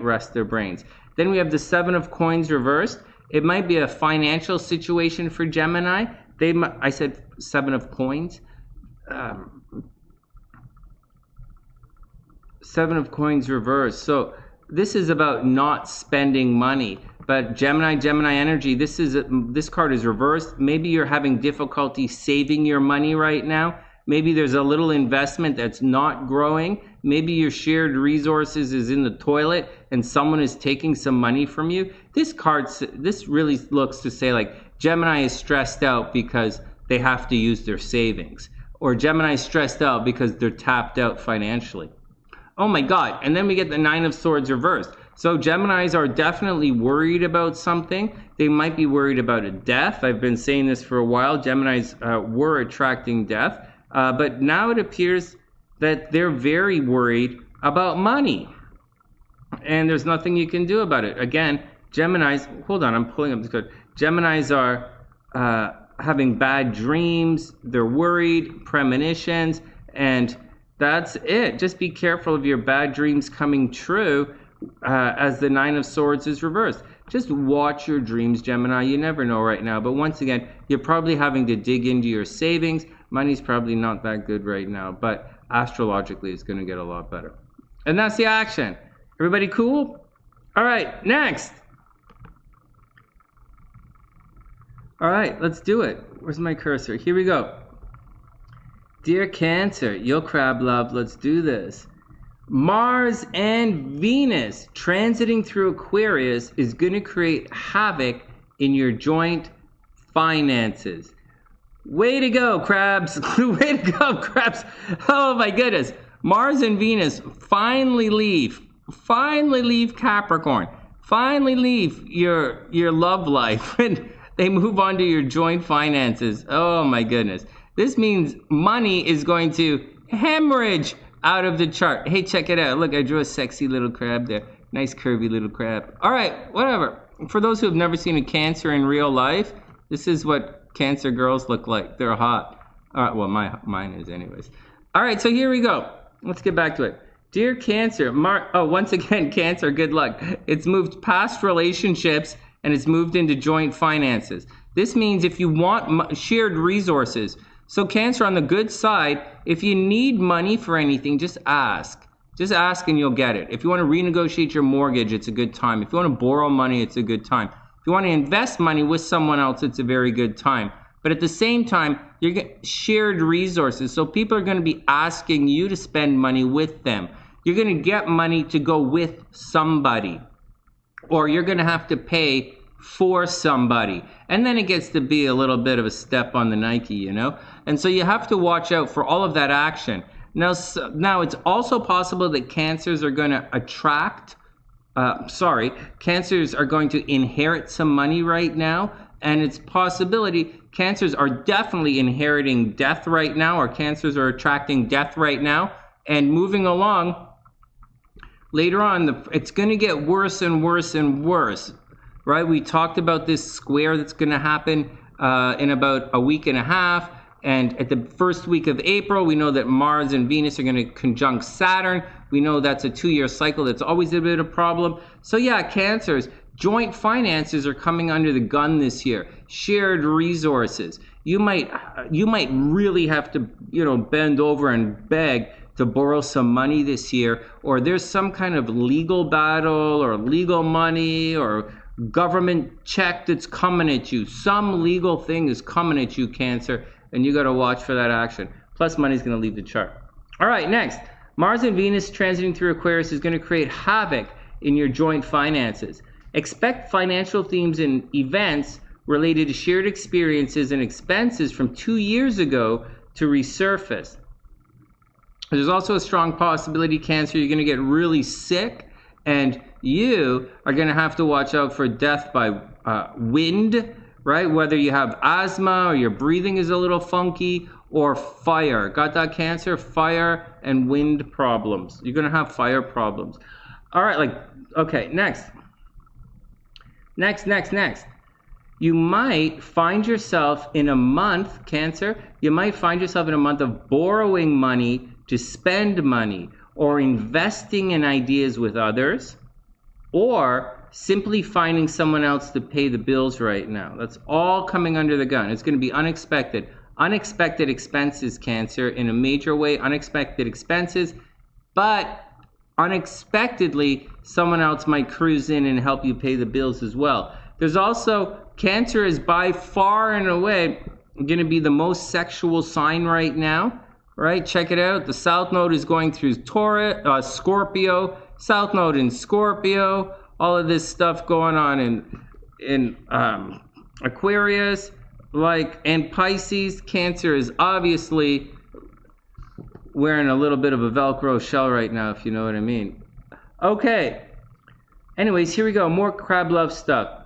rest their brains. Then we have the 7 of Coins reversed. It might be a financial situation for Gemini. I said 7 of Coins. 7 of Coins reversed. So this is about not spending money. But Gemini energy, this card is reversed. Maybe you're having difficulty saving your money right now. Maybe there's a little investment that's not growing. Maybe your shared resources is in the toilet and someone is taking some money from you. This really looks to say like Gemini is stressed out because they have to use their savings. Or Gemini is stressed out because they're tapped out financially. Oh my God. And then we get the 9 of Swords reversed. So Geminis are definitely worried about something. They might be worried about a death. I've been saying this for a while. Geminis were attracting death. But now it appears that they're very worried about money. And there's nothing you can do about it. Again, Geminis, hold on, I'm pulling up this card. Geminis are having bad dreams. They're worried, premonitions, and that's it. Just be careful of your bad dreams coming true. As the 9 of Swords is reversed. Just watch your dreams, Gemini. You never know right now. But once again, you're probably having to dig into your savings. Money's probably not that good right now. But astrologically, it's going to get a lot better. And that's the action. Everybody cool? All right, next. All right, let's do it. Where's my cursor? Here we go. Dear Cancer, yo crab love, let's do this. Mars and Venus transiting through Aquarius is going to create havoc in your joint finances. Way to go, crabs. Way to go, crabs. Oh my goodness. Mars and Venus finally leave Capricorn. Finally leave your love life and they move on to your joint finances. Oh my goodness. This means money is going to hemorrhage out of the chart. Hey, check it out. Look, I drew a sexy little crab there. Nice curvy little crab. All right, whatever. For those who have never seen a Cancer in real life, this is what Cancer girls look like. They're hot. All right, well, mine is anyways. All right, so here we go. Let's get back to it. Dear Cancer, once again, Cancer, good luck. It's moved past relationships and it's moved into joint finances. This means if you want shared resources, so Cancer, on the good side, if you need money for anything, just ask. Just ask and you'll get it. If you want to renegotiate your mortgage, it's a good time. If you want to borrow money, it's a good time. If you want to invest money with someone else, it's a very good time. But at the same time, you're getting shared resources. So people are going to be asking you to spend money with them. You're going to get money to go with somebody. Or you're going to have to pay for somebody. And then it gets to be a little bit of a step on the Nike, you know? And so you have to watch out for all of that action. Now it's also possible that Cancers are going to Cancers are going to inherit some money right now. And it's possibility Cancers are definitely inheriting death right now, or Cancers are attracting death right now. And moving along, later on, it's going to get worse and worse and worse. Right? We talked about this square that's going to happen in about a week and a half. And at the first week of April, we know that Mars and Venus are going to conjunct Saturn. We know that's a 2-year cycle. That's always a bit of a problem. So yeah, Cancers, joint finances are coming under the gun this year. Shared resources. You might really have to, bend over and beg to borrow some money this year, or there's some kind of legal battle or legal money or government check that's coming at you. Some legal thing is coming at you, Cancer, and you got to watch for that action. Plus, money's going to leave the chart. All right, next. Mars and Venus transiting through Aquarius is going to create havoc in your joint finances. Expect financial themes and events related to shared experiences and expenses from 2 years ago to resurface. There's also a strong possibility, Cancer, you're going to get really sick, and you are going to have to watch out for death by wind, right? Whether you have asthma or your breathing is a little funky, or fire. Got that, Cancer? Fire and wind problems. You're going to have fire problems. All right, okay, next. You might find yourself in a month, Cancer, you might find yourself in a month of borrowing money to spend money, or investing in ideas with others, or simply finding someone else to pay the bills right now. That's all coming under the gun. It's going to be unexpected. Unexpected expenses, Cancer, in a major way. Unexpected expenses, but unexpectedly, someone else might cruise in and help you pay the bills as well. There's also, Cancer is by far and away going to be the most sexual sign right now, right? Check it out. The South Node is going through Taurus, Scorpio, South Node in Scorpio, all of this stuff going on in Aquarius, and Pisces. Cancer is obviously wearing a little bit of a Velcro shell right now, if you know what I mean. Okay. Anyways, here we go. More crab love stuff.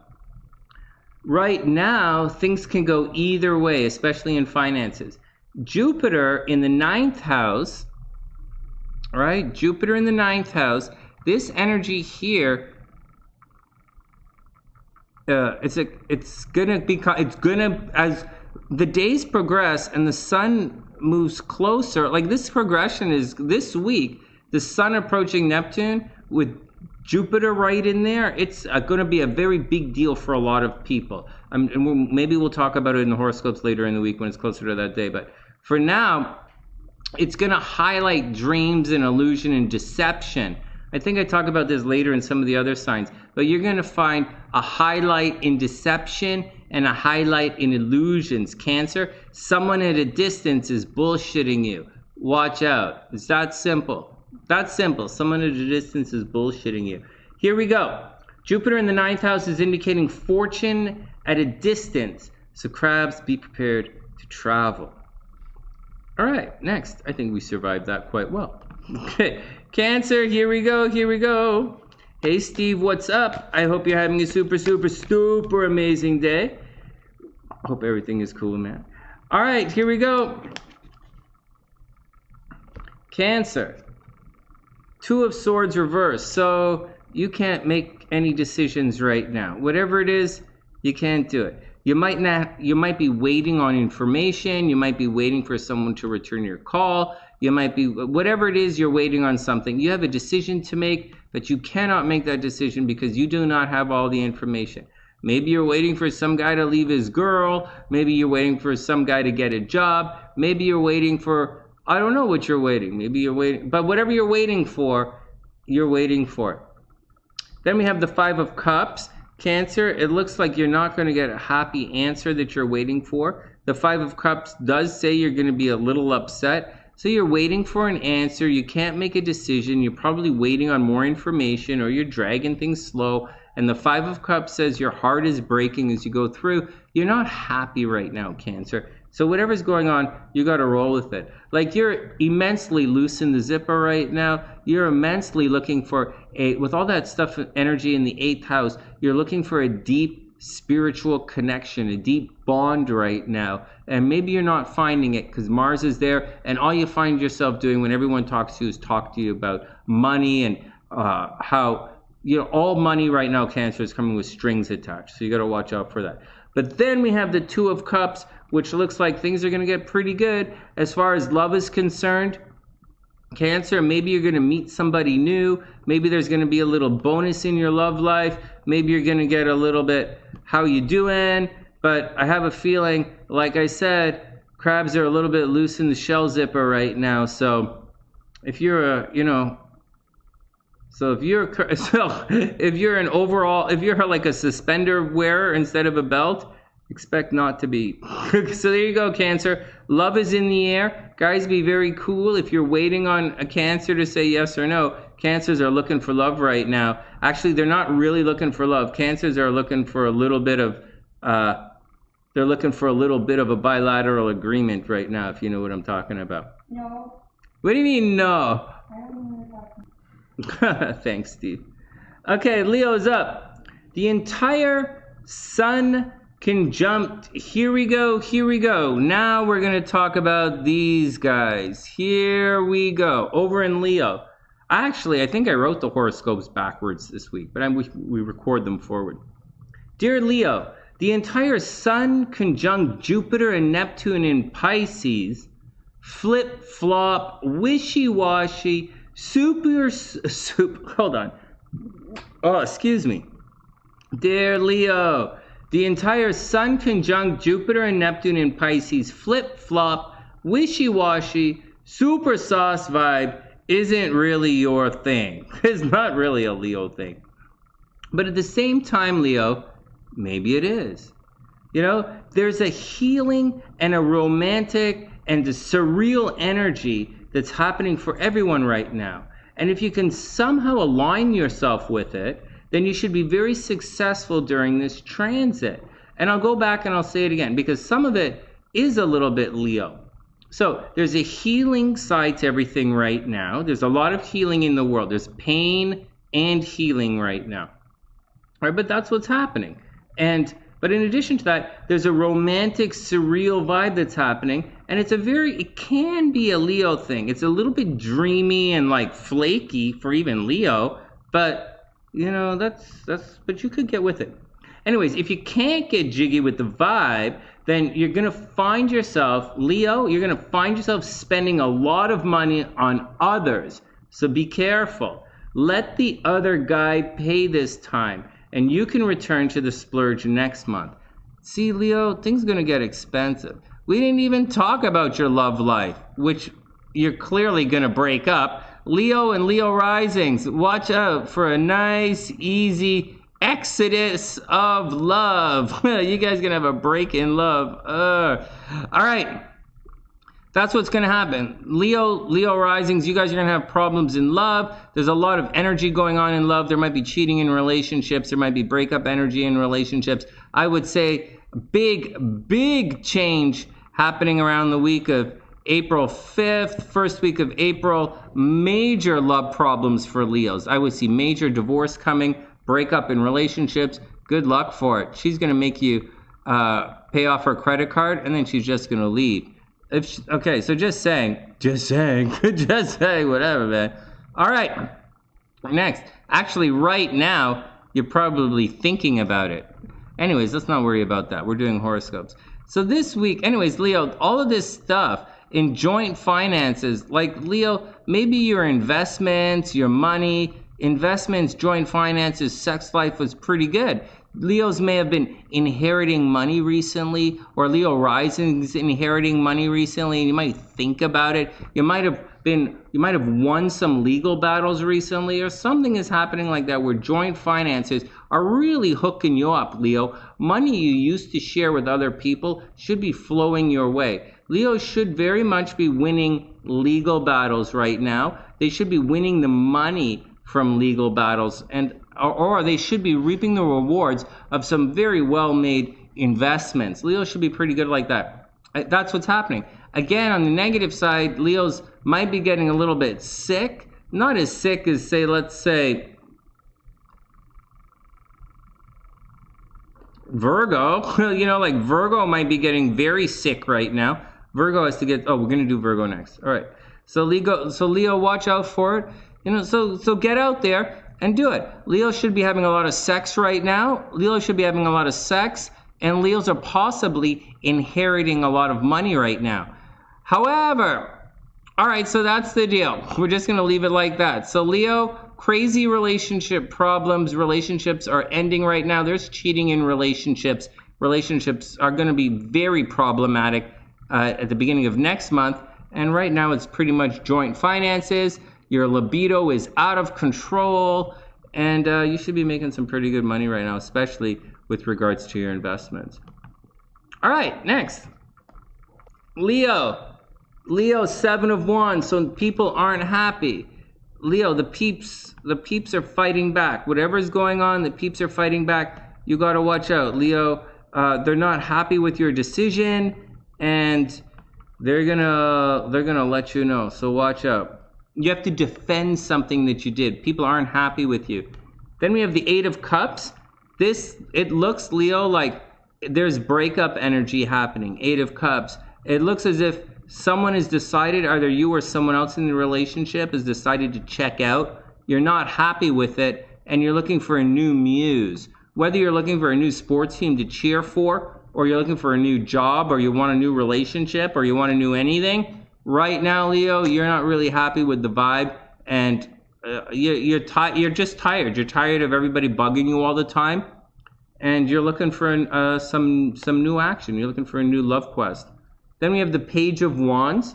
Right now, things can go either way, especially in finances. Jupiter in the 9th house, right? Jupiter in the 9th house. This energy here, as the days progress and the sun moves closer, like this progression is this week, the sun approaching Neptune with Jupiter right in there. It's going to be a very big deal for a lot of people. And maybe we'll talk about it in the horoscopes later in the week when it's closer to that day. But for now, it's going to highlight dreams and illusion and deception. I think I talk about this later in some of the other signs, but you're going to find a highlight in deception and a highlight in illusions. Cancer, someone at a distance is bullshitting you. Watch out. It's that simple. That's simple. Someone at a distance is bullshitting you. Here we go. Jupiter in the 9th house is indicating fortune at a distance. So crabs, be prepared to travel. All right, next. I think we survived that quite well. Okay, Cancer, here we go. Hey, Steve, what's up? I hope you're having a super, super, super amazing day. I hope everything is cool, man. All right, here we go. Cancer. 2 of Swords reversed. So you can't make any decisions right now. Whatever it is, you can't do it. You might be waiting on information. You might be waiting for someone to return your call. You might be, whatever it is, you're waiting on something. You have a decision to make, but you cannot make that decision because you do not have all the information. Maybe you're waiting for some guy to leave his girl. Maybe you're waiting for some guy to get a job. Maybe you're waiting for, I don't know what you're waiting. Maybe you're waiting, but whatever you're waiting for, you're waiting for. Then we have the 5 of Cups. Cancer, it looks like you're not going to get a happy answer that you're waiting for. The 5 of Cups does say you're going to be a little upset. So you're waiting for an answer. You can't make a decision. You're probably waiting on more information, or you're dragging things slow. And the 5 of Cups says your heart is breaking as you go through. You're not happy right now, Cancer. So whatever's going on, you got to roll with it. Like you're immensely loose in the zipper right now. You're immensely looking for with all that stuff, energy in the 8th house, you're looking for a deep spiritual connection, a deep bond right now. And maybe you're not finding it because Mars is there. And all you find yourself doing when everyone talks to you is talk to you about money and how, all money right now, Cancer, is coming with strings attached. So you got to watch out for that. But then we have the 2 of Cups, which looks like things are going to get pretty good as far as love is concerned. Cancer, maybe you're going to meet somebody new. Maybe there's going to be a little bonus in your love life. Maybe you're going to get a little bit, how you doing? But I have a feeling, like I said, crabs are a little bit loose in the shell zipper right now. So if you're So if you're an overall, if you're like a suspender wearer instead of a belt, expect not to be. So there you go, Cancer. Love is in the air. Guys, be very cool. If you're waiting on a Cancer to say yes or no, Cancers are looking for love right now. Actually, they're not really looking for love. Cancers are looking for a little bit of, they're looking for a little bit of a bilateral agreement right now, if you know what I'm talking about. No. What do you mean, no? I don't know what you're talking about. Thanks, Steve. Okay, Leo's up. The entire Sun conjunct. Here we go. Now we're going to talk about these guys. Here we go. Over in Leo. Actually, I think I wrote the horoscopes backwards this week, but we record them forward. Dear Leo, the entire Sun conjunct Jupiter and Neptune in Pisces, flip-flop, wishy-washy, hold on. Oh, excuse me. Dear Leo, the entire Sun conjunct Jupiter and Neptune in Pisces, flip-flop, wishy-washy, super sauce vibe isn't really your thing. It's not really a Leo thing. But at the same time, Leo, maybe it is. You know, there's a healing and a romantic and a surreal energy that's happening for everyone right now. And if you can somehow align yourself with it, then you should be very successful during this transit. And I'll go back and I'll say it again, because some of it is a little bit Leo. So there's a healing side to everything right now. There's a lot of healing in the world. There's pain and healing right now. All right, but that's what's happening. But in addition to that, there's a romantic, surreal vibe that's happening. And it can be a Leo thing. It's a little bit dreamy and like flaky for even Leo. But, you know, but you could get with it. Anyways, if you can't get jiggy with the vibe, then you're going to find yourself, Leo, you're going to find yourself spending a lot of money on others. So be careful. Let the other guy pay this time, and you can return to the splurge next month. See, Leo, things are going to get expensive. We didn't even talk about your love life, which you're clearly going to break up. Leo and Leo risings, watch out for a nice, easy exodus of love. You guys gonna have a break in love. All right, that's what's gonna happen. Leo risings, you guys are gonna have problems in love. There's a lot of energy going on in love. There might be cheating in relationships. There might be breakup energy in relationships. I would say big change happening around the week of April 5th, first week of April. Major love problems for Leos. I would see major divorce coming. Breakup in relationships, good luck for it. She's going to make you pay off her credit card, and then she's just going to leave. Okay, so just saying, whatever, man. All right, next. Actually, right now, you're probably thinking about it. Anyways, let's not worry about that. We're doing horoscopes. So this week, anyways, Leo, all of this stuff in joint finances, like Leo, maybe your investments, your money, investments, joint finances, sex life was pretty good. Leos may have been inheriting money recently, or Leo rising's inheriting money recently, and you might think about it. You might have won some legal battles recently, or something is happening like that where joint finances are really hooking you up, Leo. Money you used to share with other people should be flowing your way. Leo should very much be winning legal battles right now. They should be winning the money from legal battles, or they should be reaping the rewards of some very well-made investments. Leo should be pretty good like that. That's what's happening. Again, on the negative side, Leos might be getting a little bit sick. Not as sick as, let's say, Virgo. You know, like Virgo might be getting very sick right now. Virgo has to get, we're going to do Virgo next. All right. So Leo, watch out for it. You know, so get out there and do it. Leo should be having a lot of sex right now. Leo should be having a lot of sex, and Leos are possibly inheriting a lot of money right now. However, all right, so that's the deal. We're just going to leave it like that. So Leo, crazy relationship problems. Relationships are ending right now. There's cheating in relationships. Relationships are going to be very problematic at the beginning of next month. And right now it's pretty much joint finances. Your libido is out of control, and you should be making some pretty good money right now, especially with regards to your investments. All right, next. Leo. Leo, 7 of Wands, so people aren't happy. Leo, the peeps are fighting back. Whatever's going on, the peeps are fighting back. You got to watch out. Leo, they're not happy with your decision, and they're gonna let you know. So watch out. You have to defend something that you did. People aren't happy with you. Then we have the 8 of Cups. It looks, Leo, like there's breakup energy happening. 8 of Cups. It looks as if someone has decided, either you or someone else in the relationship has decided to check out. You're not happy with it, and you're looking for a new muse. Whether you're looking for a new sports team to cheer for, or you're looking for a new job, or you want a new relationship, or you want a new anything, right now, Leo, you're not really happy with the vibe, and you're just tired. You're tired of everybody bugging you all the time, and you're looking for some new action. You're looking for a new love quest. Then we have the Page of Wands.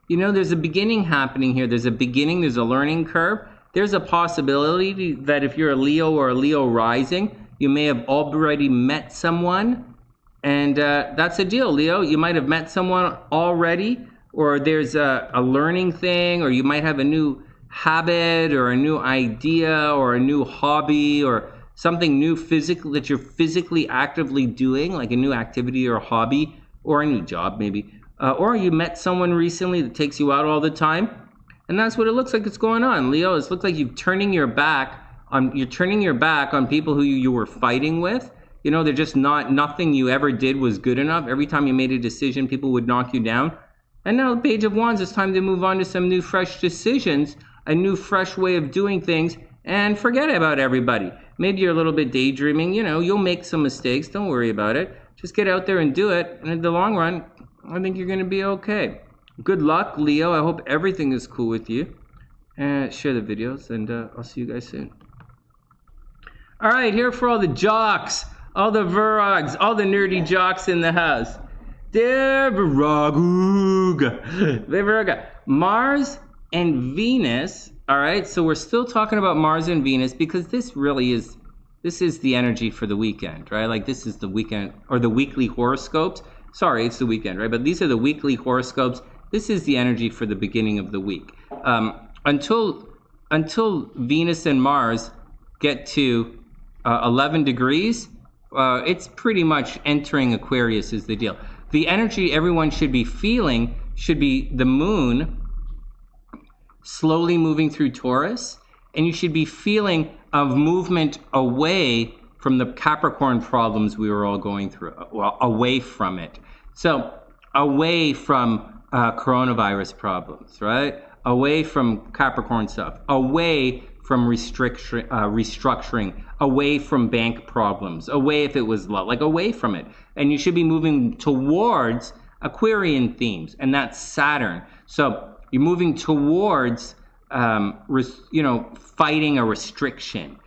You know, there's a beginning happening here. There's a beginning, there's a learning curve. There's a possibility that if you're a Leo or a Leo rising, you may have already met someone. And that's a deal, Leo. You might have met someone already, or there's a learning thing, or you might have a new habit or a new idea or a new hobby or something new physically that you're physically actively doing, like a new activity or a hobby. Or a new job, maybe. Or you met someone recently that takes you out all the time. And that's what it looks like it's going on. Leo, it looks like you're turning your back on people who you were fighting with. You know, they're just nothing you ever did was good enough. Every time you made a decision, people would knock you down. And now the Page of Wands, it's time to move on to some new fresh decisions, a new fresh way of doing things, and forget about everybody. Maybe you're a little bit daydreaming. You know, you'll make some mistakes. Don't worry about it. Just get out there and do it. And in the long run, I think you're going to be okay. Good luck, Leo. I hope everything is cool with you. And share the videos, and I'll see you guys soon. All right, here for all the jocks, all the Virogs, all the nerdy jocks in the house. Dear Virog, Mars and Venus. All right, so we're still talking about Mars and Venus because this is the energy for the weekend, right? Like this is the weekend, or the weekly horoscopes. Sorry, it's the weekend, right? But these are the weekly horoscopes. This is the energy for the beginning of the week. Until Venus and Mars get to 11 degrees, it's pretty much entering Aquarius is the deal. The energy everyone should be feeling should be the moon slowly moving through Taurus, and you should be feeling of movement away from the Capricorn problems we were all going through, well, away from it. So away from coronavirus problems, right? Away from Capricorn stuff, away from restructuring, away from bank problems, away if it was low, like away from it. And you should be moving towards Aquarian themes, and that's Saturn. So you're moving towards, fighting a restriction,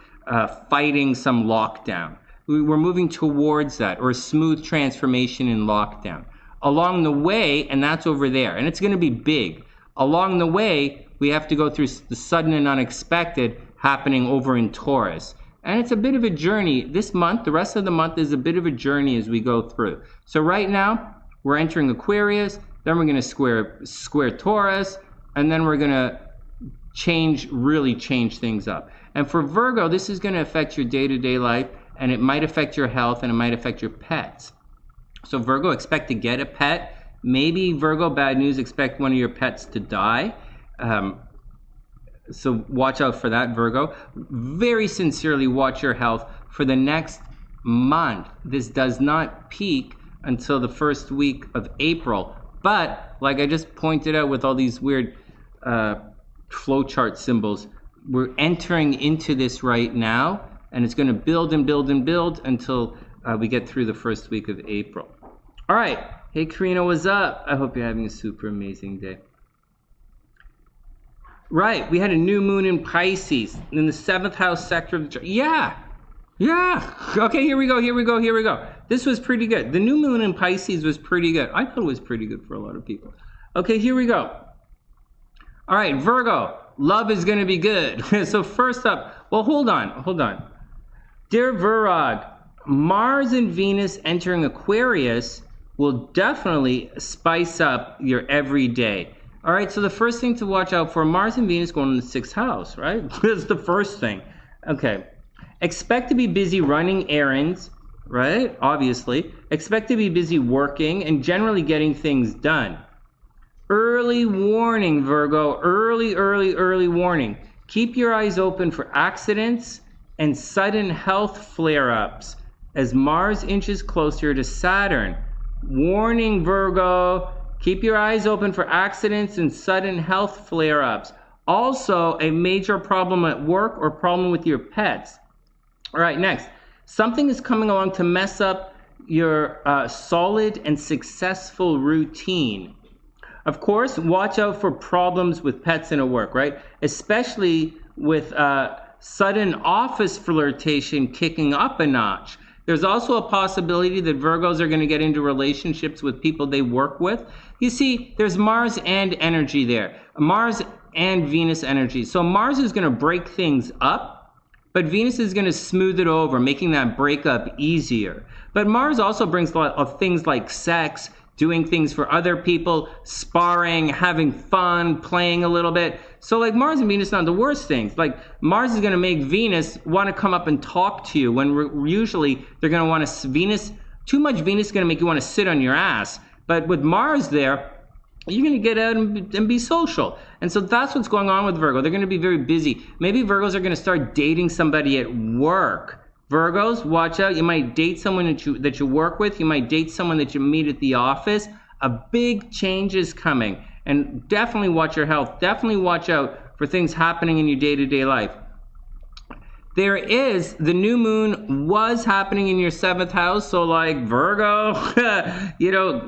fighting some lockdown. We're moving towards that, or a smooth transformation in lockdown. Along the way, and that's over there, and it's going to be big. Along the way, we have to go through the sudden and unexpected happening over in Taurus. And it's a bit of a journey. This month, the rest of the month is a bit of a journey as we go through. So right now, we're entering Aquarius, then we're going to square Taurus, and then we're going to really change things up. And for Virgo, this is going to affect your day-to-day life, and it might affect your health, and it might affect your pets. So Virgo, expect to get a pet. Maybe Virgo, bad news, expect one of your pets to die. So watch out for that, Virgo. Very sincerely watch your health for the next month. This does not peak until the first week of April. But like I just pointed out with all these weird flowchart symbols, we're entering into this right now, and it's going to build and build and build until we get through the first week of April. All right. Hey, Karina, what's up? I hope you're having a super amazing day. Right, we had a new moon in Pisces in the 7th house sector of the chart. Yeah. Okay, here we go. This was pretty good. The new moon in Pisces was pretty good. I thought it was pretty good for a lot of people. Okay, here we go. All right, Virgo, love is going to be good. So first up, well, hold on. Dear Virog, Mars and Venus entering Aquarius will definitely spice up your everyday. All right, so the first thing to watch out for, Mars and Venus going in the 6th house, right? That's the first thing. Okay. Expect to be busy running errands, right? Obviously. Expect to be busy working and generally getting things done. Early warning, Virgo. Early warning. Keep your eyes open for accidents and sudden health flare-ups as Mars inches closer to Saturn. Warning, Virgo. Keep your eyes open for accidents and sudden health flare-ups. Also, a major problem at work or problem with your pets. All right, next. Something is coming along to mess up your solid and successful routine. Of course, watch out for problems with pets in a work, right? Especially with sudden office flirtation kicking up a notch. There's also a possibility that Virgos are going to get into relationships with people they work with. You see, there's Mars and energy there. Mars and Venus energy. So Mars is going to break things up, but Venus is going to smooth it over, making that breakup easier. But Mars also brings a lot of things like sex, doing things for other people, sparring, having fun, playing a little bit. So like Mars and Venus are not the worst things. Like Mars is going to make Venus want to come up and talk to you when usually they're going to want to, too much Venus is going to make you want to sit on your ass. But with Mars there, you're going to get out and be social. And so that's what's going on with Virgo. They're going to be very busy. Maybe Virgos are going to start dating somebody at work. Virgos, watch out. You might date someone that you work with. You might date someone that you meet at the office. A big change is coming. And definitely watch your health. Definitely watch out for things happening in your day-to-day life. There is, the new moon was happening in your 7th house. So like Virgo,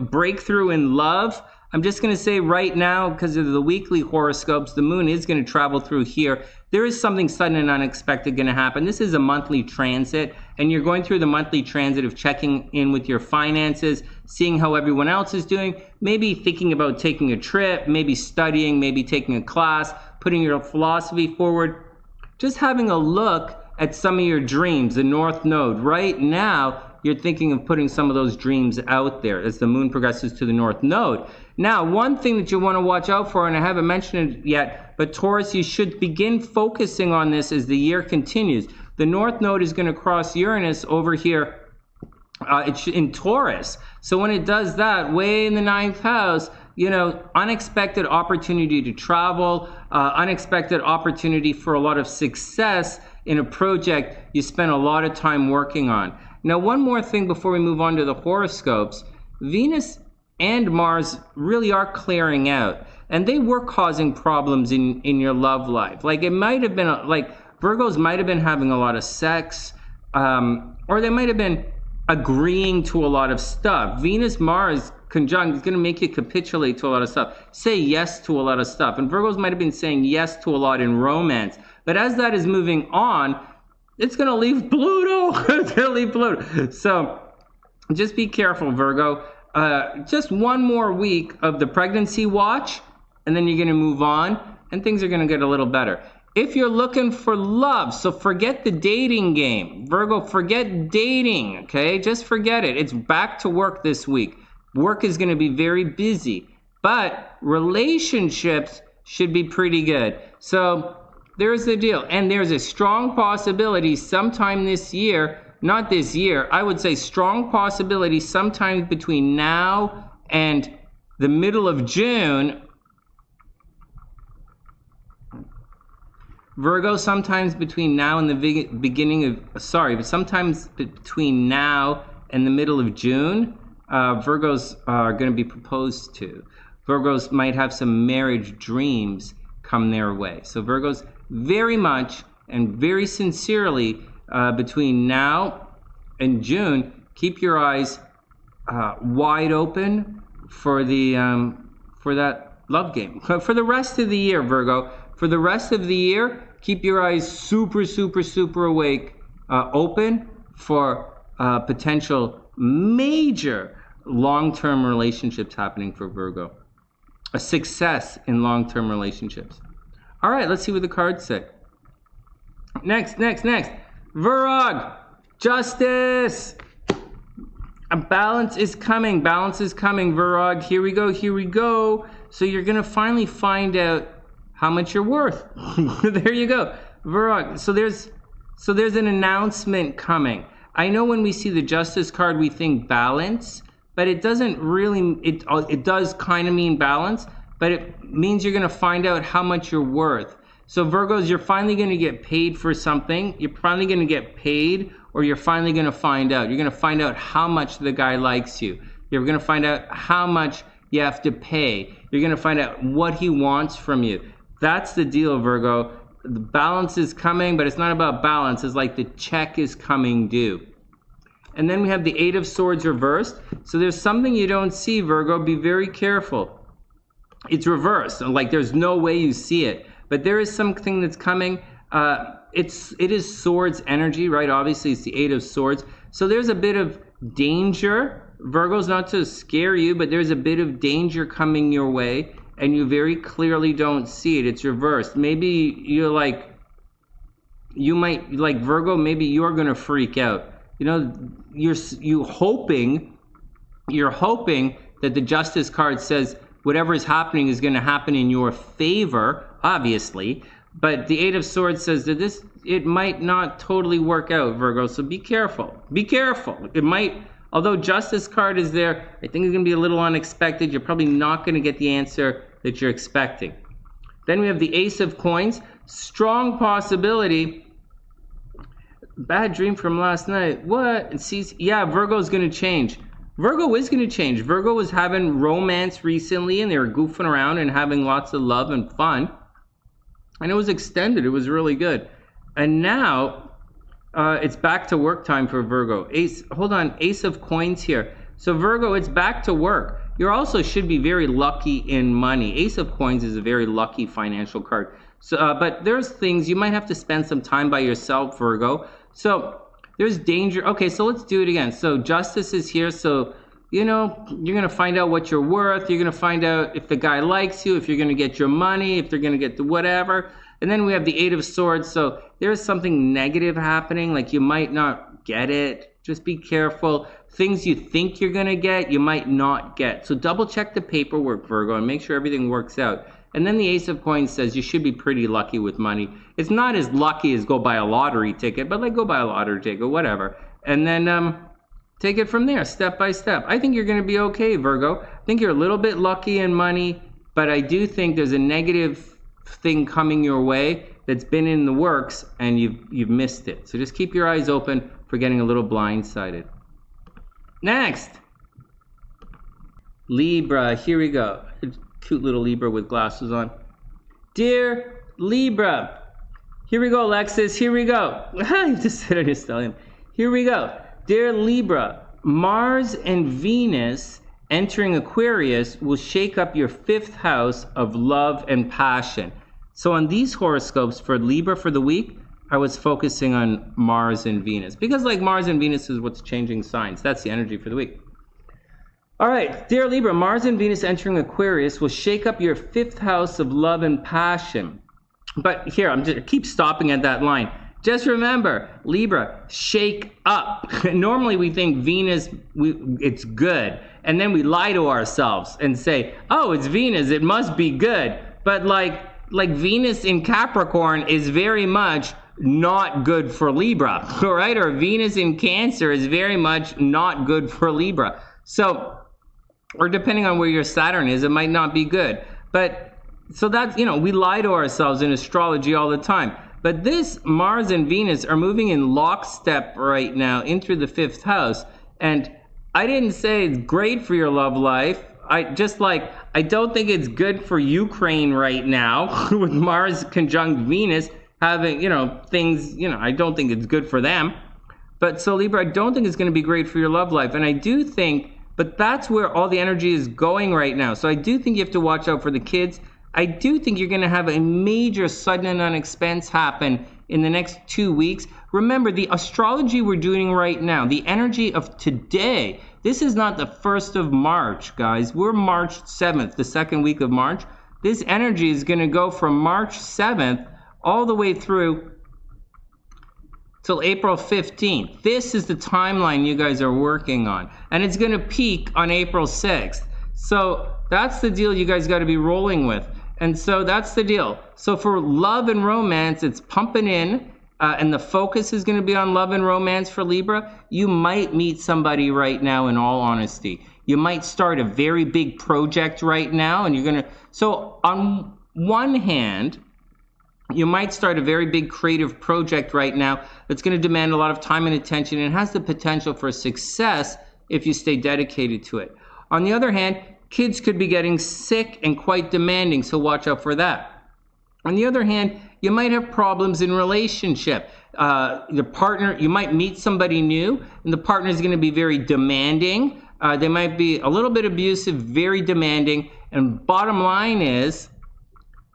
breakthrough in love. I'm just going to say right now, because of the weekly horoscopes, the moon is going to travel through here. There is something sudden and unexpected going to happen. This is a monthly transit, and you're going through the monthly transit of checking in with your finances, seeing how everyone else is doing, maybe thinking about taking a trip, maybe studying, maybe taking a class, putting your philosophy forward. Just having a look at some of your dreams, the North Node. Right now, you're thinking of putting some of those dreams out there as the moon progresses to the North Node. Now, one thing that you want to watch out for, and I haven't mentioned it yet, but Taurus, you should begin focusing on this as the year continues. The North Node is going to cross Uranus over here in Taurus. So when it does that, way in the 9th house, unexpected opportunity to travel, unexpected opportunity for a lot of success in a project you spent a lot of time working on. Now, one more thing before we move on to the horoscopes. Venus and Mars really are clearing out, and they were causing problems in your love life. Like it might have been, Virgos might have been having a lot of sex, or they might have been agreeing to a lot of stuff. Venus-Mars conjunct is going to make you capitulate to a lot of stuff, say yes to a lot of stuff. And Virgos might have been saying yes to a lot in romance. But as that is moving on, it's going to leave Pluto. It's going to leave Pluto. So just be careful, Virgo. Just one more week of the pregnancy watch, and then you're going to move on, and things are going to get a little better. If you're looking for love, so forget the dating game. Virgo, forget dating, okay? Just forget it. It's back to work this week. Work is going to be very busy, but relationships should be pretty good. So there's the deal. And there's a strong possibility sometime this year, not this year, I would say strong possibility sometime between now and the middle of June. Virgo, sometimes between now and the sometimes between now and the middle of June, Virgos are going to be proposed to. Virgos might have some marriage dreams come their way. So Virgos, very much and very sincerely, between now and June, keep your eyes wide open for that love game. For the rest of the year, Virgo, for the rest of the year, keep your eyes super, super, super awake, open for potential major long-term relationships happening for Virgo. a success in long-term relationships. All right, let's see what the cards say. Next. Virog, justice. A balance is coming, Virog. Here we go. So you're going to finally find out how much you're worth. There you go, Virog. So there's an announcement coming. I know when we see the justice card, we think balance, but it doesn't really, it does kind of mean balance, but it means you're going to find out how much you're worth. So Virgos, you're finally going to get paid for something. You're finally going to get paid, or you're finally going to find out. You're going to find out how much the guy likes you. You're going to find out how much you have to pay. You're going to find out what he wants from you. That's the deal, Virgo. The balance is coming, but it's not about balance. It's like the check is coming due. And then we have the 8 of Swords reversed. So there's something you don't see, Virgo. Be very careful. It's reversed. Like there's no way you see it. But there is something that's coming. It is Swords energy, right? Obviously, it's the 8 of Swords. So there's a bit of danger. Virgo's not to scare you, but there's a bit of danger coming your way, and you very clearly don't see it. It's reversed. Maybe you're like, you might, like Virgo, maybe you're going to freak out. You know, you're hoping that the Justice card says whatever is happening is going to happen in your favor, obviously. But the 8 of Swords says that it might not totally work out, Virgo. So be careful. Be careful. It might, although Justice card is there, I think it's going to be a little unexpected. You're probably not going to get the answer that you're expecting. Then we have the Ace of Coins. Strong possibility. Bad dream from last night. What? And see, yeah, Virgo's going to change. Virgo is going to change. Virgo was having romance recently, and they were goofing around and having lots of love and fun. And it was extended. It was really good. And now it's back to work time for Virgo. Ace of Coins here. So Virgo, it's back to work. You also should be very lucky in money. Ace of Coins is a very lucky financial card. So, but there's things you might have to spend some time by yourself, Virgo. So there's danger. Okay, so let's do it again. So Justice is here. So, you know, you're going to find out what you're worth. You're going to find out if the guy likes you, if you're going to get your money, if they're going to get the whatever. And then we have the 8 of Swords. So there's something negative happening. Like you might not get it. Just be careful. Things you think you're going to get, you might not get. So double check the paperwork, Virgo, and make sure everything works out. And then the Ace of Coins says you should be pretty lucky with money. It's not as lucky as go buy a lottery ticket, but like go buy a lottery ticket, whatever. And then take it from there, step by step. I think you're going to be okay, Virgo. I think you're a little bit lucky in money, but I do think there's a negative thing coming your way that's been in the works, and you've missed it. So just keep your eyes open for getting a little blindsided. Next, Libra. Here we go. Cute little Libra with glasses on. Dear Libra. Here we go, Alexis. Here we go. You just sit on your stallion. Here we go. Dear Libra, Mars and Venus entering Aquarius will shake up your 5th house of love and passion. So on these horoscopes for Libra for the week, I was focusing on Mars and Venus. Because like Mars and Venus is what's changing signs. That's the energy for the week. All right, dear Libra, Mars and Venus entering Aquarius will shake up your 5th house of love and passion. But here, I keep stopping at that line. Just remember, Libra, shake up. Normally we think Venus, it's good. And then we lie to ourselves and say, oh, it's Venus, it must be good. But like Venus in Capricorn is very much not good for Libra, all right? Or Venus in Cancer is very much not good for Libra. So, or depending on where your Saturn is, it might not be good. But, so that's, we lie to ourselves in astrology all the time. But this Mars and Venus are moving in lockstep right now into the 5th house. And I didn't say it's great for your love life. I don't think it's good for Ukraine right now with Mars conjunct Venus having, things, I don't think it's good for them. But so Libra, I don't think it's going to be great for your love life. And I do think, but that's where all the energy is going right now. So I do think you have to watch out for the kids. I do think you're going to have a major sudden and unexpected happen in the next 2 weeks. Remember, the astrology we're doing right now, the energy of today, this is not the 1st of March, guys. We're March 7th, the second week of March. This energy is going to go from March 7th all the way through till April 15th. This is the timeline you guys are working on. And it's going to peak on April 6th. So that's the deal you guys got to be rolling with. And so that's the deal. So for love and romance, it's pumping in. And the focus is going to be on love and romance for Libra. You might meet somebody right now, in all honesty. You might start a very big project right now. And you're going to... So on one hand, you might start a very big creative project right now that's going to demand a lot of time and attention and has the potential for success if you stay dedicated to it. On the other hand, kids could be getting sick and quite demanding, so watch out for that. On the other hand, you might have problems in relationship. The partner, you might meet somebody new, and the partner is going to be very demanding. They might be a little bit abusive, very demanding, and bottom line is,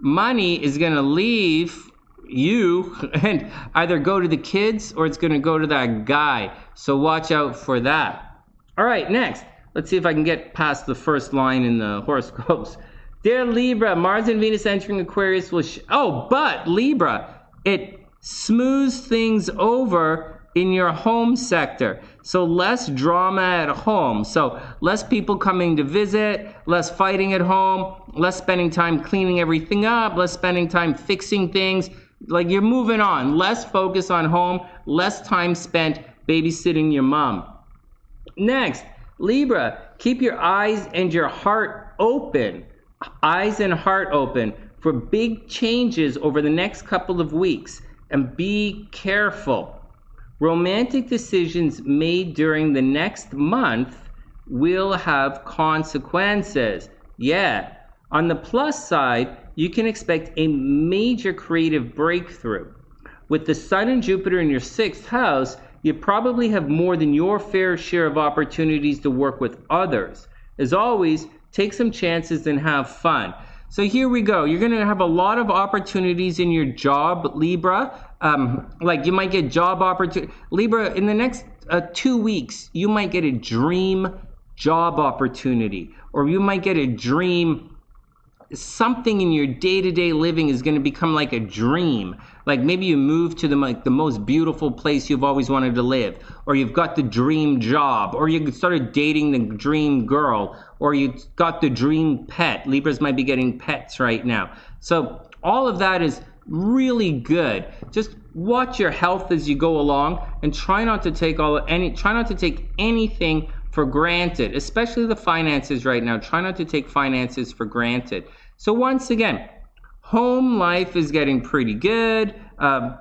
money is going to leave you and either go to the kids or it's going to go to that guy. So watch out for that. All right, next. Let's see if I can get past the first line in the horoscopes. Dear Libra, Mars and Venus entering Aquarius will... but Libra, it smooths things over in your home sector. So less drama at home. So less people coming to visit, less fighting at home, less spending time cleaning everything up, less spending time fixing things. Like you're moving on. Less focus on home, less time spent babysitting your mom. Next, Libra, keep your eyes and your heart open. Eyes and heart open for big changes over the next couple of weeks. And be careful. Romantic decisions made during the next month will have consequences. Yeah. On the plus side, you can expect a major creative breakthrough. With the Sun and Jupiter in your 6th house, you probably have more than your fair share of opportunities to work with others. As always, take some chances and have fun. So here we go. You're going to have a lot of opportunities in your job, Libra. Like you might get job opportunity. Libra, in the next 2 weeks, you might get a dream job opportunity. Or you might get a dream... Something in your day-to-day living is going to become like a dream. Like maybe you move to the most beautiful place you've always wanted to live, or you've got the dream job, or you started dating the dream girl, or you got the dream pet. Libras might be getting pets right now. So all of that is really good. Just watch your health as you go along and try not to take anything for granted, especially the finances right now. Try not to take finances for granted. So once again, home life is getting pretty good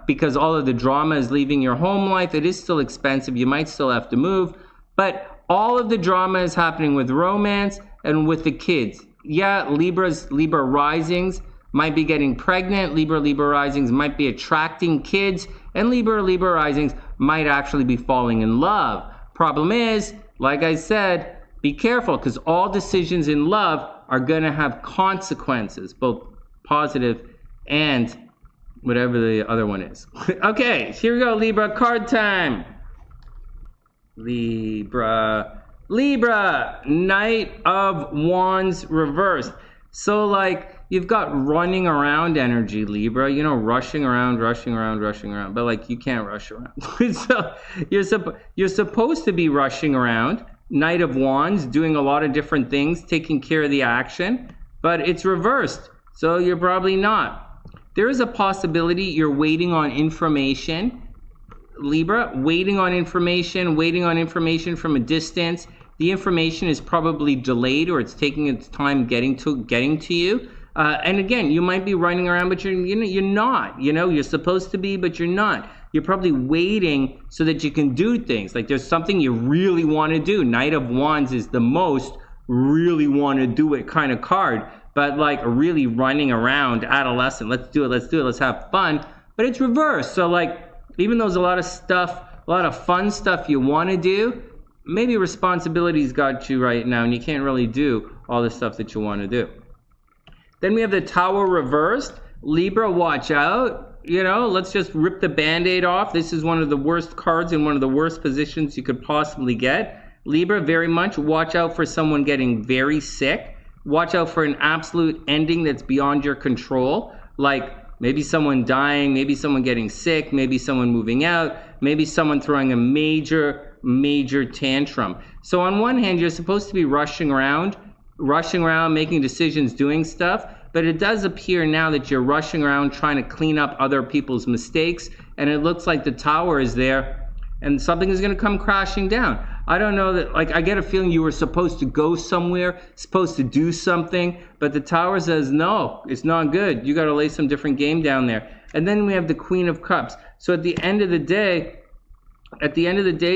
because all of the drama is leaving your home life. It is still expensive. You might still have to move. But all of the drama is happening with romance and with the kids. Yeah, Libra risings might be getting pregnant. Libra risings might be attracting kids. And Libra risings might actually be falling in love. Problem is, like I said, be careful because all decisions in love are going to have consequences, both positive and whatever the other one is. Okay, here we go, Libra, card time. Libra, Knight of Wands reversed. So like you've got running around energy, Libra, you know, rushing around, but like you can't rush around. So you're supposed to be rushing around. Knight of Wands, doing a lot of different things, taking care of the action, but it's reversed, so you're probably not. There is a possibility you're waiting on information, Libra, waiting on information from a distance. The information is probably delayed or it's taking its time getting to you. And again, you might be running around, but you're not. You know, you're supposed to be, but you're not. You're probably waiting so that you can do things. Like there's something you really want to do. Knight of Wands is the most really want to do it kind of card. But like really running around, adolescent, let's do it, let's have fun. But it's reversed. So like, even though there's a lot of stuff, a lot of fun stuff you want to do, maybe responsibilities got you right now and you can't really do all the stuff that you want to do. Then we have the Tower reversed. Libra, watch out. You know, let's just rip the Band-Aid off. This is one of the worst cards in one of the worst positions you could possibly get. Libra, very much watch out for someone getting very sick. Watch out for an absolute ending that's beyond your control. Like maybe someone dying, maybe someone getting sick, maybe someone moving out, maybe someone throwing a major tantrum. So on one hand, you're supposed to be rushing around, making decisions, doing stuff. But it does appear now that you're rushing around trying to clean up other people's mistakes. And it looks like the Tower is there and something is going to come crashing down. I don't know that, like, I get a feeling you were supposed to go somewhere, supposed to do something. But the Tower says, no, it's not good. You got to lay some different game down there. And then we have the Queen of Cups. So at the end of the day,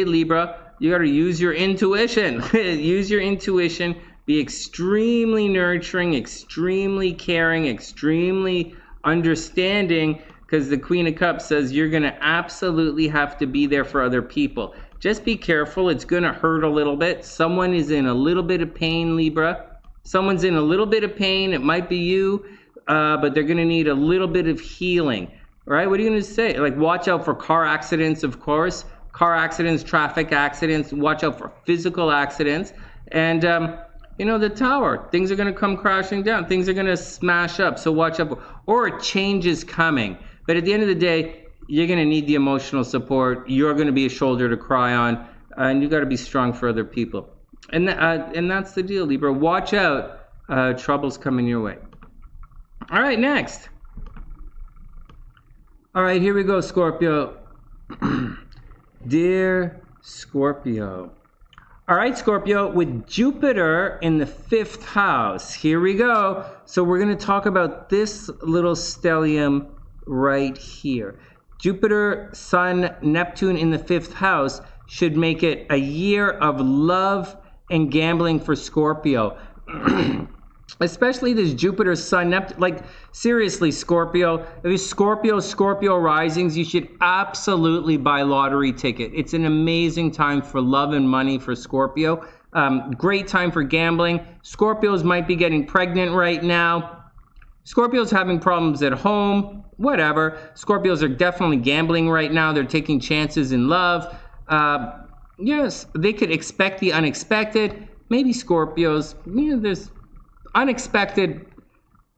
Libra, you got to use your intuition. Use your intuition. Be extremely nurturing, extremely caring, extremely understanding, because the Queen of Cups says you're going to absolutely have to be there for other people. Just be careful. It's going to hurt a little bit. Someone is in a little bit of pain, Libra. Someone's in a little bit of pain. It might be you, but they're going to need a little bit of healing. Right? What are you going to say? Like, watch out for car accidents, of course. Car accidents, traffic accidents. Watch out for physical accidents. And, you know, the Tower, things are going to come crashing down. Things are going to smash up. So watch out. Or a change is coming. But at the end of the day, you're going to need the emotional support. You're going to be a shoulder to cry on. And you got to be strong for other people. And that's the deal, Libra. Watch out. Trouble's coming your way. All right, next. All right, here we go, Scorpio. Dear Scorpio. All right, Scorpio, with Jupiter in the 5th house. Here we go. So we're going to talk about this little stellium right here. Jupiter, Sun, Neptune in the 5th house should make it a year of love and gambling for Scorpio. Especially this Jupiter, Sun, Neptune. Like, seriously, Scorpio. If you're Scorpio risings, you should absolutely buy lottery ticket. It's an amazing time for love and money for Scorpio. Great time for gambling. Scorpios might be getting pregnant right now. Scorpios having problems at home. Whatever. Scorpios are definitely gambling right now. They're taking chances in love. Yes, they could expect the unexpected. Maybe Scorpios, there's unexpected.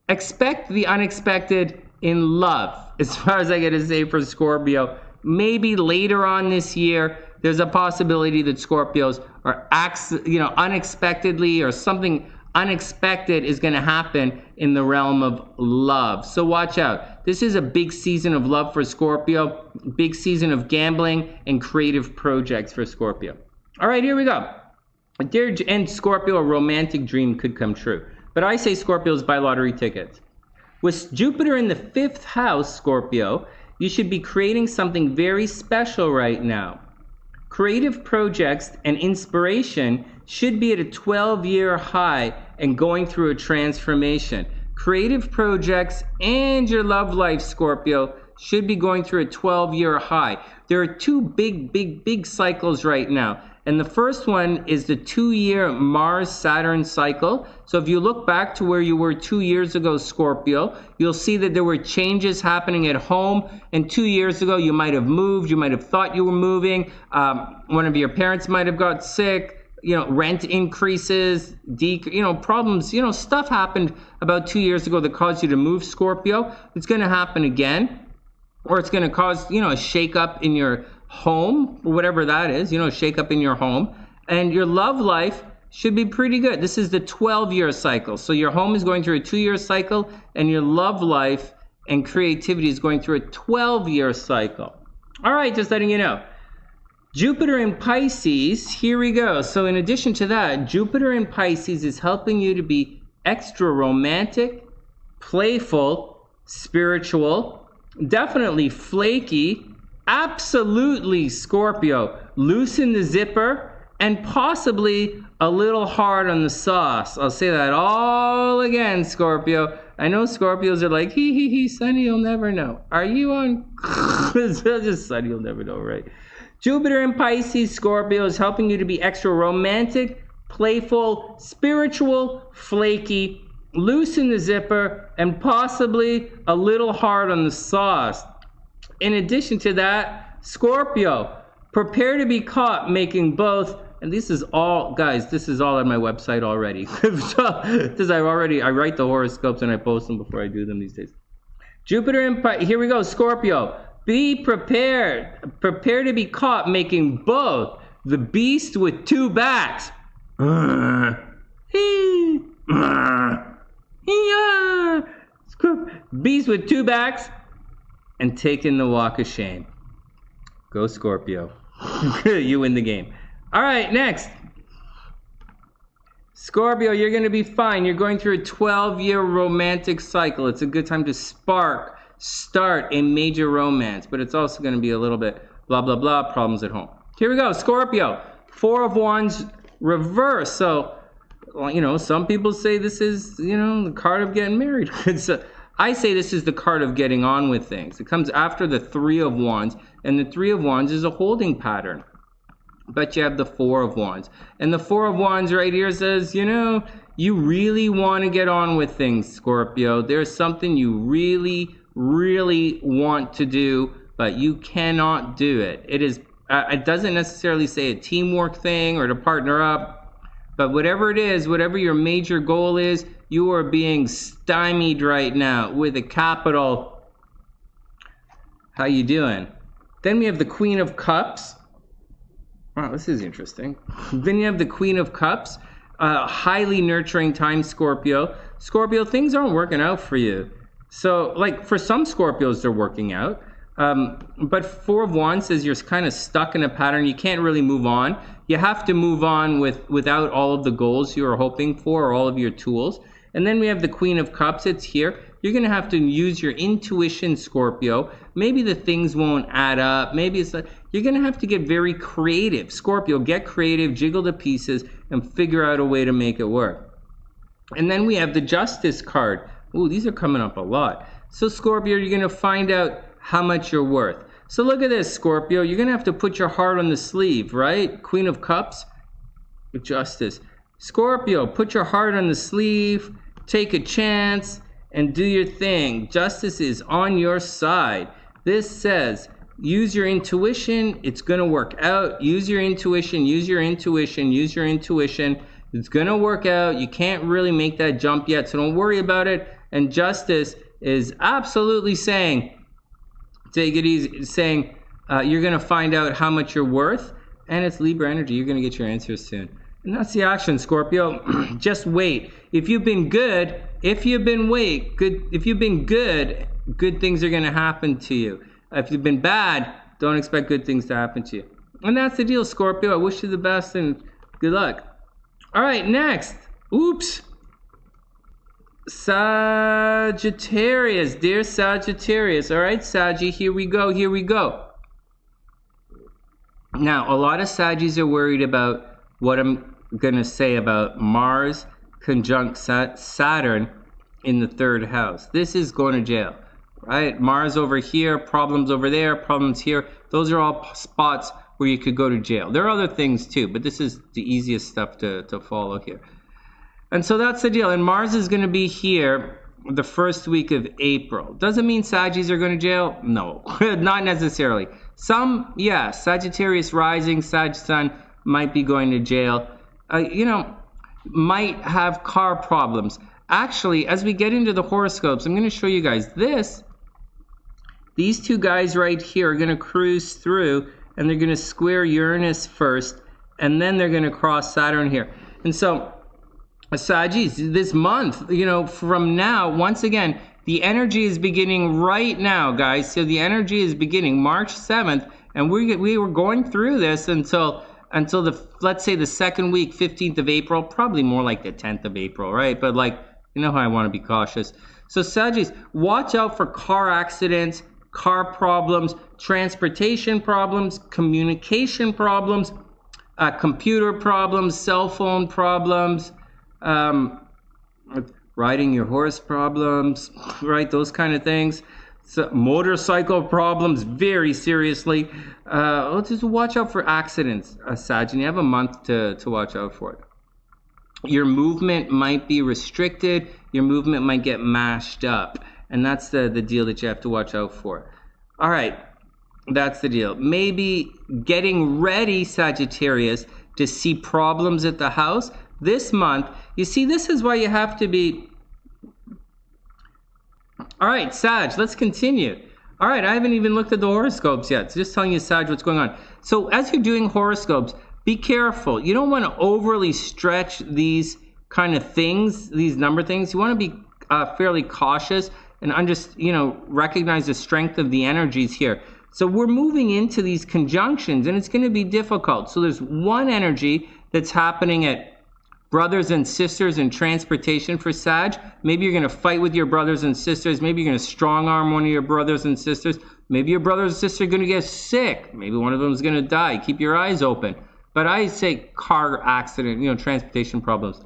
Expect the unexpected in love, as far as I get to say for Scorpio. Maybe later on this year, there's a possibility that Scorpios are, unexpectedly, or something unexpected is going to happen in the realm of love. So watch out. This is a big season of love for Scorpio, big season of gambling and creative projects for Scorpio. All right, here we go. Dear and Scorpio, a romantic dream could come true. But I say Scorpios buy lottery tickets. With Jupiter in the 5th house, Scorpio, you should be creating something very special right now. Creative projects and inspiration should be at a 12-year high and going through a transformation. Creative projects and your love life, Scorpio, should be going through a 12-year high. There are two big cycles right now. And the first one is the 2-year Mars-Saturn cycle. So if you look back to where you were 2 years ago, Scorpio, you'll see that there were changes happening at home. And 2 years ago, you might have moved. You might have thought you were moving. One of your parents might have got sick. Rent increases, problems. Stuff happened about 2 years ago that caused you to move, Scorpio. It's going to happen again. Or it's going to cause, a shakeup in your home, or whatever that is, shake up in your home. And your love life should be pretty good. This is the 12-year cycle. So your home is going through a 2-year cycle, and your love life and creativity is going through a 12-year cycle. All right, just letting you know. Jupiter in Pisces, here we go. So in addition to that, Jupiter in Pisces is helping you to be extra romantic, playful, spiritual, definitely flaky, absolutely Scorpio, loosen the zipper, and possibly a little hard on the sauce. I'll say that all again, Scorpio. I know Scorpios are like, he, Sunny, you'll never know. Are you on? Just Sunny, you'll never know, right? Jupiter in Pisces, Scorpio, is helping you to be extra romantic, playful, spiritual, flaky, loosen the zipper, and possibly a little hard on the sauce. In addition to that, Scorpio, prepare to be caught making both. And this is all, guys, this is all on my website already. So, I write the horoscopes and I post them before I do them these days. Jupiter and here we go, Scorpio. Be prepared. Prepare to be caught making both. The beast with two backs. Beast with two backs and taking the walk of shame. Go Scorpio. You win the game. All right, next. Scorpio, you're going to be fine. You're going through a 12-year romantic cycle. It's a good time to start a major romance, but it's also going to be a little bit blah, blah, blah, problems at home. Here we go, Scorpio. 4 of Wands reverse. So, you know, some people say this is, you know, the card of getting married. I say this is the card of getting on with things. It comes after the 3 of Wands, and the 3 of Wands is a holding pattern. But you have the 4 of Wands. And the 4 of Wands right here says, you know, you really want to get on with things, Scorpio. There's something you really, really want to do, but you cannot do it. It doesn't necessarily say a teamwork thing or to partner up, but whatever it is, whatever your major goal is, you are being stymied right now with a capital. How you doing? Then we have the Queen of Cups. Wow, this is interesting. Then you have the Queen of Cups, highly nurturing time, Scorpio. Scorpio, things aren't working out for you. So, like, for some Scorpios, they're working out. But 4 of Wands says you're kind of stuck in a pattern. You can't really move on. You have to move on without all of the goals you are hoping for or all of your tools. And then we have the Queen of Cups. It's here. You're going to have to use your intuition, Scorpio. Maybe the things won't add up. Maybe it's like you're going to have to get very creative. Scorpio, get creative, jiggle the pieces, and figure out a way to make it work. And then we have the Justice card. Ooh, these are coming up a lot. So, Scorpio, you're going to find out how much you're worth. So look at this, Scorpio. You're going to have to put your heart on the sleeve, right? Queen of Cups, Justice. Scorpio, put your heart on the sleeve, take a chance, and do your thing. Justice is on your side. This says, use your intuition. It's going to work out. Use your intuition, use your intuition, use your intuition. It's going to work out. You can't really make that jump yet, so don't worry about it. And Justice is absolutely saying, take it easy, saying you're going to find out how much you're worth, and it's Libra energy. You're going to get your answers soon. And that's the action, Scorpio. Just wait. If you've been good, good things are going to happen to you. If you've been bad, don't expect good things to happen to you. And that's the deal, Scorpio. I wish you the best and good luck. All right, next. Oops. Sagittarius, dear Sagittarius. All right, Saggy, here we go. Now, a lot of Saggies are worried about what I'm going to say about Mars conjunct Saturn in the 3rd house. This is going to jail, right? Mars over here, problems over there, problems here. Those are all spots where you could go to jail. There are other things too, but this is the easiest stuff to follow here. And so that's the deal. And Mars is going to be here the first week of April. Does it mean Saggies are going to jail? No, not necessarily. Some, yeah, Sagittarius rising, Sag Sun might be going to jail. Might have car problems. Actually, as we get into the horoscopes, I'm going to show you guys this. These two guys right here are going to cruise through, and they're going to square Uranus first, and then they're going to cross Saturn here. And so, Saggies, this month, from now, once again, the energy is beginning right now, guys. So the energy is beginning March 7th, and we were going through this until let's say the second week, 15th of April, probably more like the 10th of April, right? But you know how I want to be cautious. So Saggies, watch out for car accidents, car problems, transportation problems, communication problems, computer problems, cell phone problems, riding your horse problems, right? Those kind of things. So motorcycle problems, very seriously. Just watch out for accidents, Sag, and you have a month to watch out for it. Your movement might be restricted. Your movement might get mashed up. And that's the deal that you have to watch out for. All right. That's the deal. Maybe getting ready, Sagittarius, to see problems at the house this month. You see, this is why you have to be... All right, Sag, let's continue. All right, I haven't even looked at the horoscopes yet. So just telling you, Sag, what's going on. So as you're doing horoscopes, be careful. You don't want to overly stretch these kind of things, these number things. You want to be fairly cautious and recognize the strength of the energies here. So we're moving into these conjunctions, and it's going to be difficult. So there's one energy that's happening at brothers and sisters in transportation for Sag. Maybe you're going to fight with your brothers and sisters. Maybe you're going to strong arm one of your brothers and sisters. Maybe your brother and sister are going to get sick. Maybe one of them is going to die. Keep your eyes open. But I say car accident, transportation problems.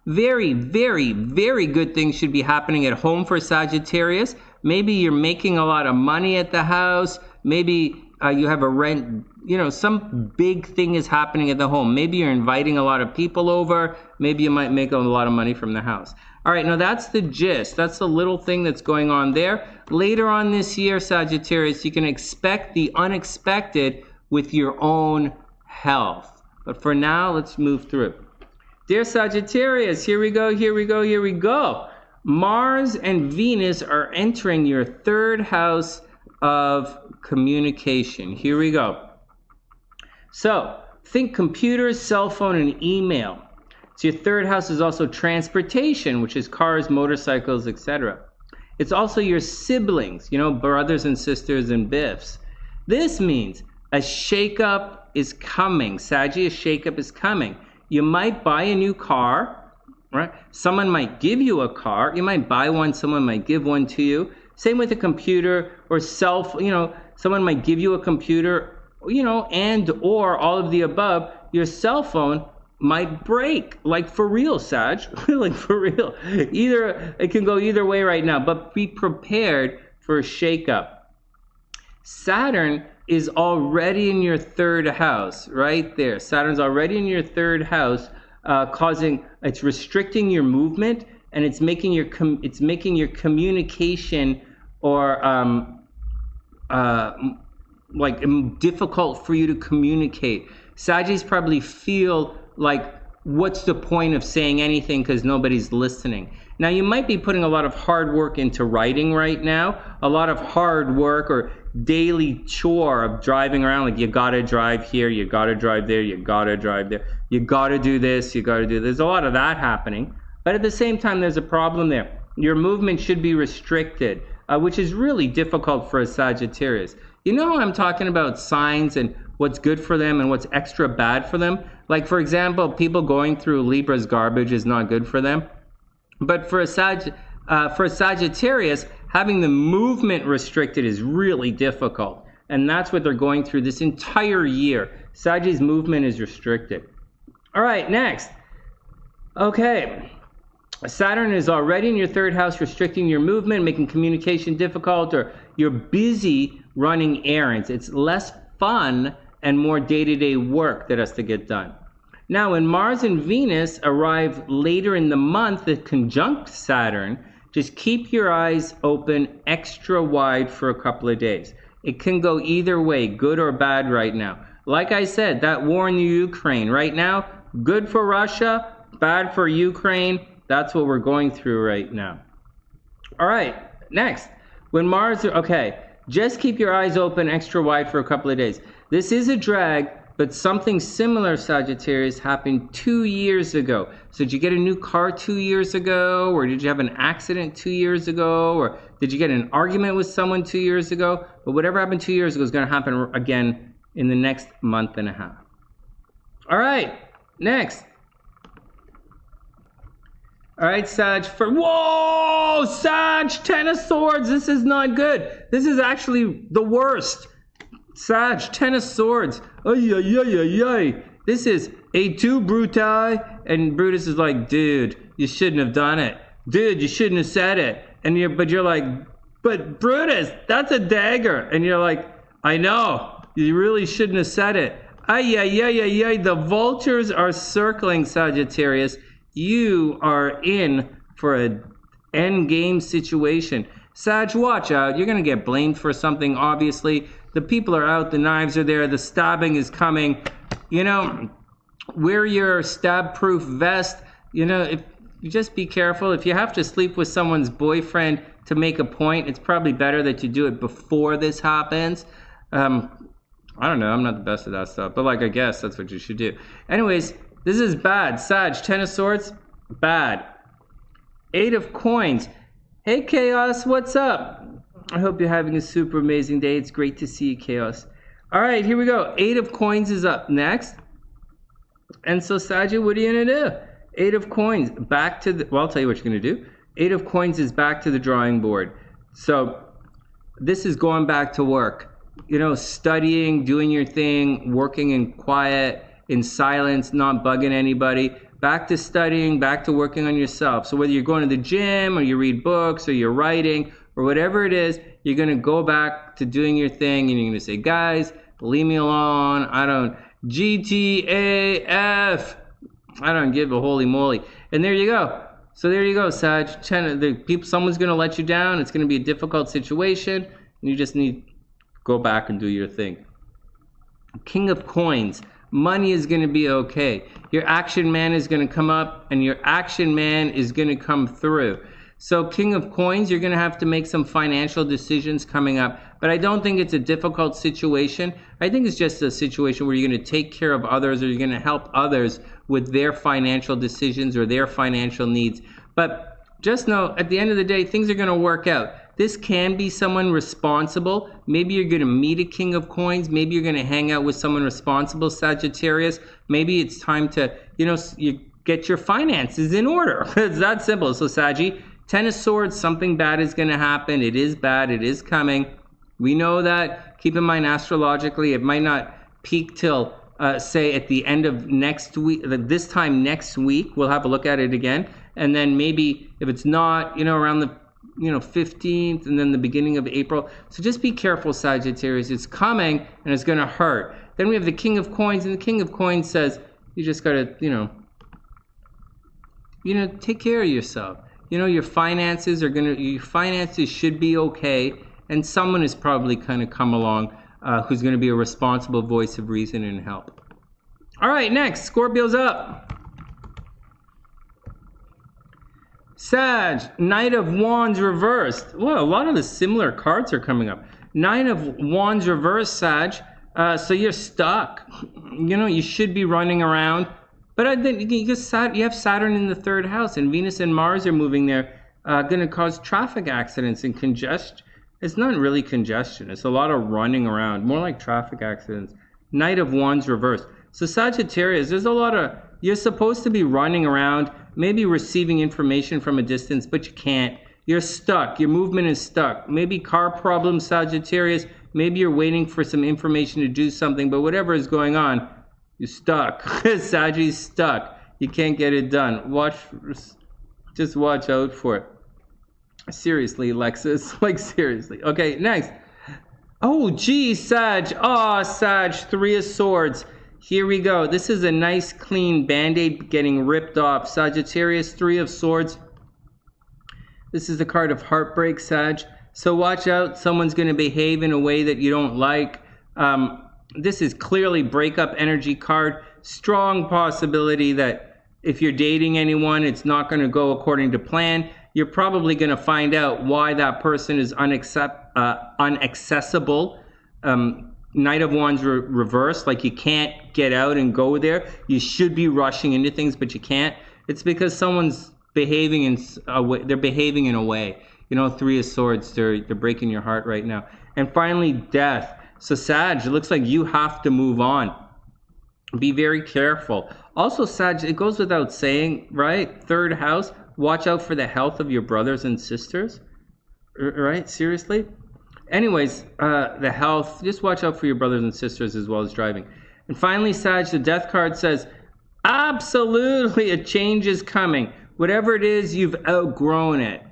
Very, very, very good things should be happening at home for Sagittarius. Maybe you're making a lot of money at the house. Maybe you have a rent, some big thing is happening at the home. Maybe you're inviting a lot of people over. Maybe you might make a lot of money from the house. All right, now that's the gist. That's the little thing that's going on there. Later on this year, Sagittarius, you can expect the unexpected with your own health. But for now, let's move through. Dear Sagittarius, here we go, here we go, here we go. Mars and Venus are entering your third house of communication. Here we go. So, think computers, cell phone, and email. So your third house is also transportation, which is cars, motorcycles, etc. It's also your siblings, brothers and sisters and BFFs. This means a shakeup is coming. Saggy, a shakeup is coming. You might buy a new car, right? Someone might give you a car. You might buy one. Someone might give one to you. Same with a computer or cell phone. Someone might give you a computer, and or all of the above. Your cell phone might break, like for real, Sag, like for real. It can go either way right now, but be prepared for a shakeup. Saturn is already in your third house, right there. Saturn's already in your third house, it's restricting your movement, and it's making your communication or difficult for you to communicate. Saggies probably feel like, what's the point of saying anything because nobody's listening? Now, you might be putting a lot of hard work into writing right now, a lot of hard work or daily chore of driving around, like you gotta drive here, you gotta drive there, you gotta drive there, you gotta do this, you gotta do this. There's a lot of that happening, but at the same time, there's a problem there. Your movement should be restricted, which is really difficult for a Sagittarius. You know how I'm talking about signs and what's good for them and what's extra bad for them? Like, for example, people going through Libra's garbage is not good for them. But for a Sagittarius, having the movement restricted is really difficult. And that's what they're going through this entire year. Sagittarius' movement is restricted. All right, next. Okay. Saturn is already in your third house, restricting your movement, making communication difficult, or you're busy running errands. It's less fun and more day-to-day work that has to get done. Now, when Mars and Venus arrive later in the month that conjunct Saturn, just keep your eyes open extra wide for a couple of days. It can go either way, good or bad right now. Like I said, that war in the Ukraine right now, good for Russia, bad for Ukraine. That's what we're going through right now. All right, next. When Mars, just keep your eyes open extra wide for a couple of days. This is a drag, but something similar, Sagittarius, happened 2 years ago. So did you get a new car 2 years ago? Or did you have an accident 2 years ago? Or did you get an argument with someone 2 years ago? But whatever happened 2 years ago is going to happen again in the next month and a half. All right, next. All right, Sag, whoa, Sag, 10 of Swords. This is not good. This is actually the worst. Sag, 10 of Swords. Ay, ay, ay, ay, ay. This is A2 Bruti. And Brutus is like, dude, you shouldn't have done it. Dude, you shouldn't have said it. But you're like, but Brutus, that's a dagger. And you're like, I know, you really shouldn't have said it. Ay, ay, ay, ay, ay. The vultures are circling, Sagittarius. You are in for an end game situation. Sag, watch out. You're going to get blamed for something, obviously. The people are out. The knives are there. The stabbing is coming. You know, wear your stab-proof vest. You know, if you just be careful. If you have to sleep with someone's boyfriend to make a point, it's probably better that you do it before this happens. I don't know. I'm not the best at that stuff. But, like, I guess that's what you should do. Anyways, this is bad. Sag, 10 of Swords, bad. 8 of Coins. Hey, Chaos, what's up? I hope you're having a super amazing day. It's great to see you, Chaos. All right, here we go. 8 of Coins is up next. And so, Sag, what are you going to do? 8 of Coins, back to the... Well, I'll tell you what you're going to do. 8 of Coins is back to the drawing board. So, this is going back to work. You know, studying, doing your thing, working in quiet, in silence, not bugging anybody. Back to studying, back to working on yourself. So whether you're going to the gym or you read books or you're writing or whatever it is, you're going to go back to doing your thing and you're going to say, guys, leave me alone. I don't GTAF. I don't give a holy moly. And there you go. So there you go, Sag. Someone's going to let you down. It's going to be a difficult situation. And you just need to go back and do your thing. King of Coins. Money is going to be okay. Your action man is going to come up and your action man is going to come through. So King of Coins, you're going to have to make some financial decisions coming up. But I don't think it's a difficult situation. I think it's just a situation where you're going to take care of others or you're going to help others with their financial decisions or their financial needs. But just know, at the end of the day, things are going to work out. This can be someone responsible. Maybe you're going to meet a King of Coins. Maybe you're going to hang out with someone responsible, Sagittarius. Maybe it's time to, you get your finances in order. It's that simple. So Saggy, 10 of Swords, something bad is going to happen. It is bad. It is coming. We know that. Keep in mind, astrologically, it might not peak till, say, at the end of next week. This time next week, we'll have a look at it again. And then maybe if it's not, around the 15th and then the beginning of April. So just be careful, Sagittarius. It's coming and it's going to hurt. Then we have the King of Coins, and the King of Coins says you just got to, take care of yourself. Your finances should be okay, and someone is probably kind of come along who's going to be a responsible voice of reason and help. All right, next, Scorpio's up. Sag, Knight of Wands reversed. Well, a lot of the similar cards are coming up. Nine of Wands reversed, Sag. So you're stuck. You should be running around. But I think you have Saturn in the 3rd house, and Venus and Mars are moving there. Going to cause traffic accidents and congestion. It's not really congestion. It's a lot of running around. More like traffic accidents. Knight of Wands reversed. So Sagittarius, there's a lot of... You're supposed to be running around, maybe receiving information from a distance, but you can't. You're stuck. Your movement is stuck. Maybe car problems, Sagittarius. Maybe you're waiting for some information to do something, but whatever is going on, you're stuck. Sagi's stuck. You can't get it done. Just watch out for it. Seriously, Lexus. Like, seriously. Okay, next. Oh, geez, Sag. Oh, Sag, 3 of Swords. Here we go. This is a nice clean Band-Aid getting ripped off. Sagittarius, 3 of Swords. This is the card of heartbreak, Sag. So watch out. Someone's going to behave in a way that you don't like. This is clearly breakup energy card. Strong possibility that if you're dating anyone, it's not going to go according to plan. You're probably going to find out why that person is inaccessible. Knight of Wands reversed, like you can't get out and go there. You should be rushing into things, but you can't. It's because someone's behaving in a way. They're behaving in a way. 3 of Swords, they're breaking your heart right now. And finally, Death. So Sag, it looks like you have to move on. Be very careful. Also, Sag, it goes without saying, right? 3rd house, watch out for the health of your brothers and sisters. Right? Seriously? Anyways, the health, just watch out for your brothers and sisters as well as driving. And finally, Sag, the Death card says, absolutely a change is coming. Whatever it is, you've outgrown it.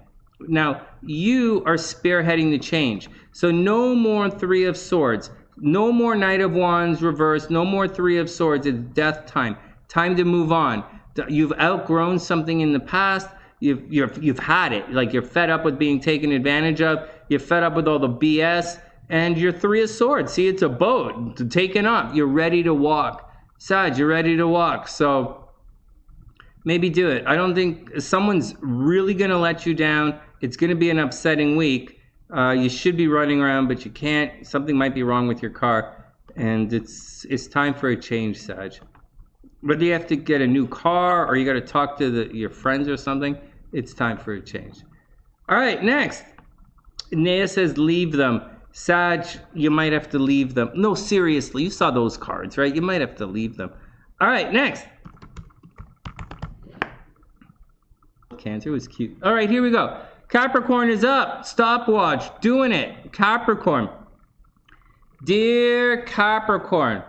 Now, you are spearheading the change. So no more 3 of Swords. No more Knight of Wands reversed. No more 3 of Swords. It's Death time. Time to move on. You've outgrown something in the past. You've had it. Like, you're fed up with being taken advantage of. You're fed up with all the BS. And you're 3 of Swords. See, it's a boat taken up. You're ready to walk. Sag, you're ready to walk. So maybe do it. I don't think someone's really going to let you down. It's going to be an upsetting week. You should be running around, but you can't. Something might be wrong with your car. And it's time for a change, Sag. Whether you have to get a new car or you got to talk to your friends or something, it's time for a change. All right, next. Naya says leave them. Sag, you might have to leave them. No, seriously, you saw those cards, right? You might have to leave them. All right, next. Cancer was cute. All right, here we go. Capricorn is up. Stopwatch. Doing it. Capricorn. Dear Capricorn,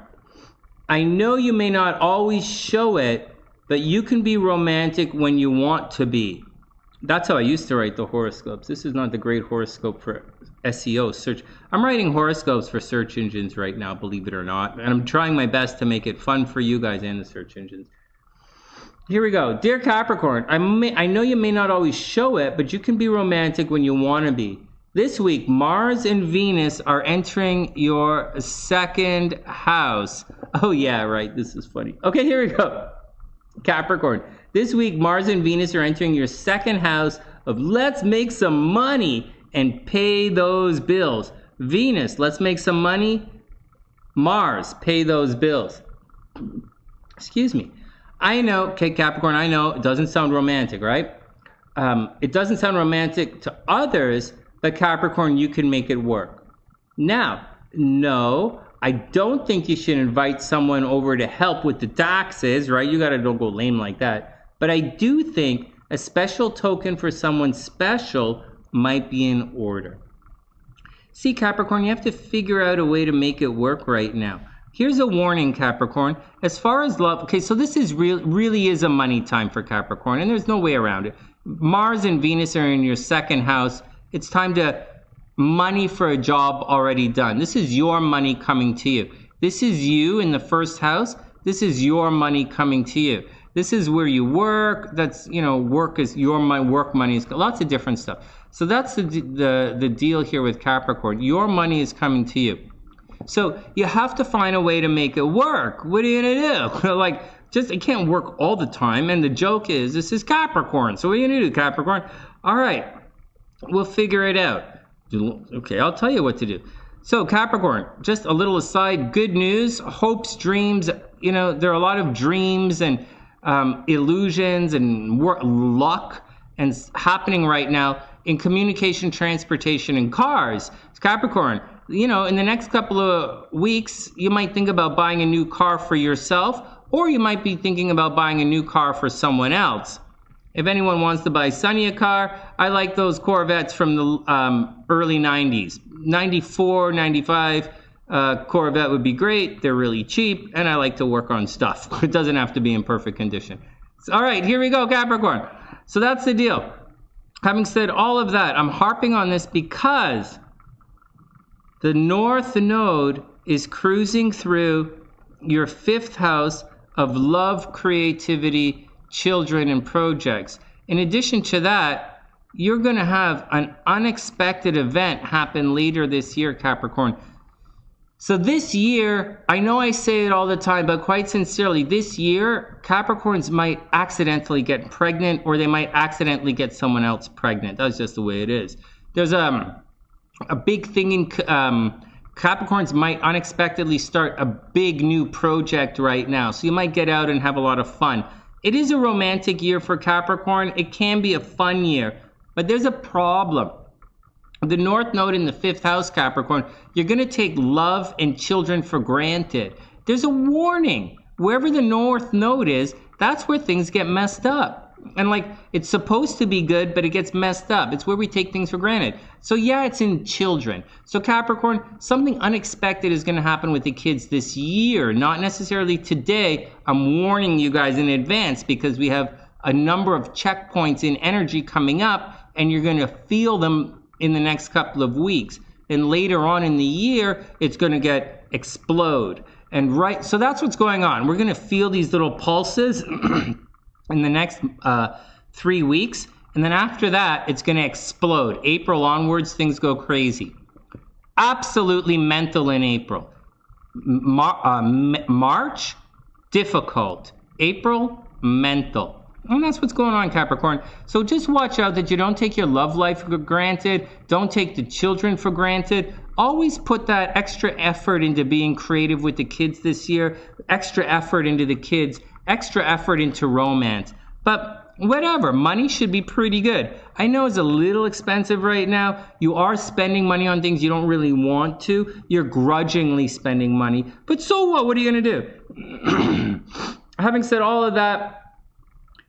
I know you may not always show it, but you can be romantic when you want to be. That's how I used to write the horoscopes. This is not the great horoscope for SEO, search. I'm writing horoscopes for search engines right now, believe it or not. And I'm trying my best to make it fun for you guys and the search engines. Here we go. Dear Capricorn, I know you may not always show it, but you can be romantic when you want to be. This week, Mars and Venus are entering your 2nd house. Oh, yeah, right. This is funny. Okay, here we go. Capricorn. This week, Mars and Venus are entering your 2nd house of let's make some money and pay those bills. Venus, let's make some money. Mars, pay those bills. Excuse me. I know, okay, Capricorn, I know it doesn't sound romantic, right? It doesn't sound romantic to others, but Capricorn, you can make it work. Now, no, I don't think you should invite someone over to help with the taxes, right? You gotta don't go lame like that. But I do think a special token for someone special might be in order. See, Capricorn, you have to figure out a way to make it work right now. Here's a warning, Capricorn. As far as love, okay, so this is really is a money time for Capricorn, and there's no way around it. Mars and Venus are in your 2nd house. It's time to money for a job already done. This is your money coming to you. This is you in the 1st house. This is your money coming to you. This is where you work. That's, work is your money, work money is lots of different stuff. So that's the deal here with Capricorn. Your money is coming to you. So you have to find a way to make it work. What are you gonna do? Like, it can't work all the time. And the joke is, this is Capricorn. So what are you gonna do, Capricorn? All right, we'll figure it out. Okay, I'll tell you what to do. So Capricorn, just a little aside, good news, hopes, dreams, there are a lot of dreams and illusions and luck and happening right now in communication, transportation, and cars. It's Capricorn, in the next couple of weeks, you might think about buying a new car for yourself, or you might be thinking about buying a new car for someone else. If anyone wants to buy Sunny a car, I like those Corvettes from the early 90s. 94, 95 Corvette would be great. They're really cheap, and I like to work on stuff. It doesn't have to be in perfect condition. So, all right, here we go, Capricorn. So that's the deal. Having said all of that, I'm harping on this because the North Node is cruising through your 5th house of love, creativity, children, and projects. In addition to that, you're going to have an unexpected event happen later this year, Capricorn. So this year, I know I say it all the time, but quite sincerely, this year, Capricorns might accidentally get pregnant, or they might accidentally get someone else pregnant. That's just the way it is. There's a big thing in Capricorns might unexpectedly start a big new project right now. So you might get out and have a lot of fun. It is a romantic year for Capricorn. It can be a fun year, but there's a problem. The North Node in the 5th house, Capricorn, you're going to take love and children for granted. There's a warning. Wherever the North Node is, that's where things get messed up. And it's supposed to be good, but it gets messed up. It's where we take things for granted. So yeah, it's in children. So Capricorn, something unexpected is going to happen with the kids this year. Not necessarily today. I'm warning you guys in advance because we have a number of checkpoints in energy coming up, and you're going to feel them in the next couple of weeks. And later on in the year, it's going to explode. And so that's what's going on. We're going to feel these little pulses in the next 3 weeks, And then after that, it's going to explode. April onwards, things go crazy. Absolutely mental in April. March, difficult. April, mental. And that's what's going on, Capricorn. So just watch out that you don't take your love life for granted. Don't take the children for granted. Always put that extra effort into being creative with the kids this year. Extra effort into the kids. Extra effort into romance. But whatever, money should be pretty good. I know it's a little expensive right now. You are spending money on things you don't really want to. You're grudgingly spending money. But so what? What are you going to do? Having said all of that,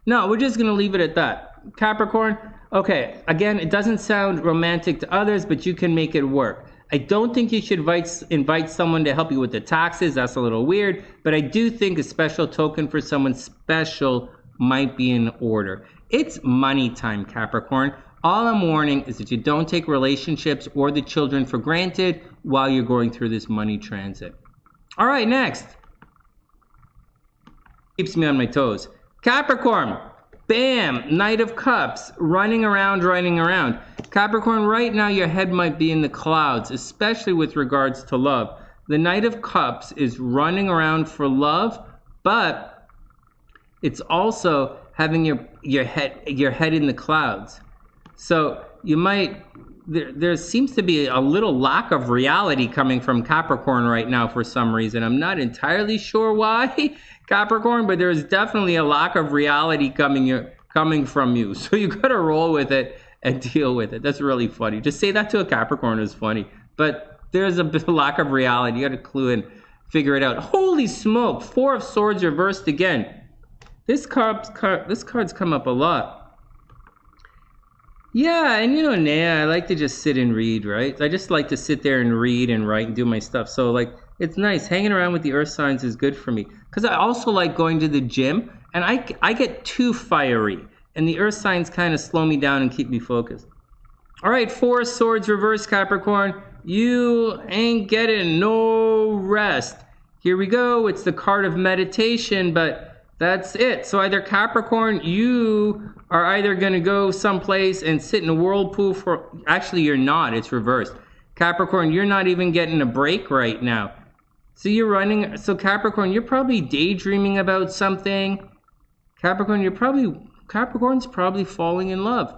no, we're just going to leave it at that. Capricorn, okay, again, it doesn't sound romantic to others, but you can make it work. I don't think you should invite someone to help you with the taxes. That's a little weird. But I do think a special token for someone special might be in order. It's money time, Capricorn. All I'm warning is that you don't take relationships or the children for granted while you're going through this money transit. All right, next. Keeps me on my toes. Capricorn, bam, Knight of Cups, running around. Capricorn, right now your head might be in the clouds, especially with regards to love. The Knight of Cups is running around for love, but it's also having your head in the clouds. So you might, there seems to be a little lack of reality coming from Capricorn right now for some reason. I'm not entirely sure why, Capricorn, but there's definitely a lack of reality coming from you. So you got to roll with it and deal with it. That's really funny. Just say that to a Capricorn is funny. But there's a lack of reality. You got to clue in, figure it out. Holy smoke, 4 of Swords reversed again. This card's come up a lot. Yeah, and you know, I like to just sit and read, right? I just like to sit there and read and write and do my stuff. So, like, it's nice. Hanging around with the earth signs is good for me. Because I also like going to the gym, and I get too fiery. And the earth signs kind of slow me down and keep me focused. All right, 4 of Swords reverse, Capricorn. You ain't getting no rest. Here we go. It's the card of meditation, but that's it. So either Capricorn, you are either going to go someplace and sit in a whirlpool for... Actually, you're not. It's reversed. Capricorn, you're not even getting a break right now. So you're running... So Capricorn, you're probably daydreaming about something. Capricorn's probably falling in love.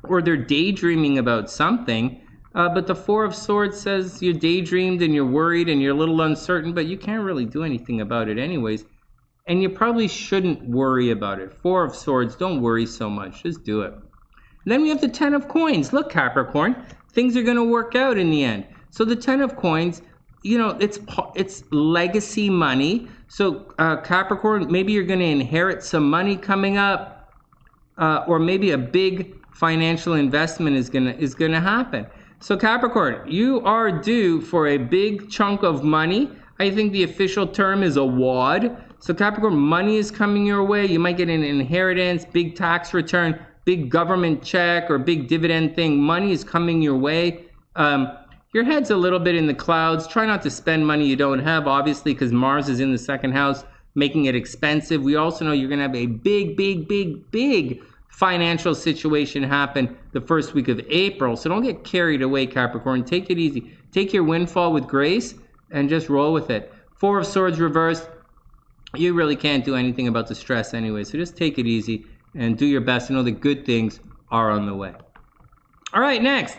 Or they're daydreaming about something. But the 4 of Swords says you daydreamed and you're worried and you're a little uncertain, but you can't really do anything about it anyways. And you probably shouldn't worry about it. 4 of Swords, don't worry so much. Just do it. And then we have the 10 of Coins. Look, Capricorn, things are going to work out in the end. So the 10 of Coins, you know, it's legacy money. So Capricorn, maybe you're going to inherit some money coming up, or maybe a big financial investment is gonna happen. So Capricorn, you are due for a big chunk of money. I think the official term is a wad. So Capricorn, money is coming your way. You might get an inheritance, big tax return, big government check, or big dividend thing. Money is coming your way. Your head's a little bit in the clouds. Try not to spend money you don't have, obviously, because Mars is in the 2nd house, making it expensive. We also know you're going to have a big financial situation happen the first week of April. So don't get carried away, Capricorn. Take it easy. Take your windfall with grace and just roll with it. 4 of Swords reversed. You really can't do anything about the stress anyway. So just take it easy and do your best to know that good things are on the way. All right, next.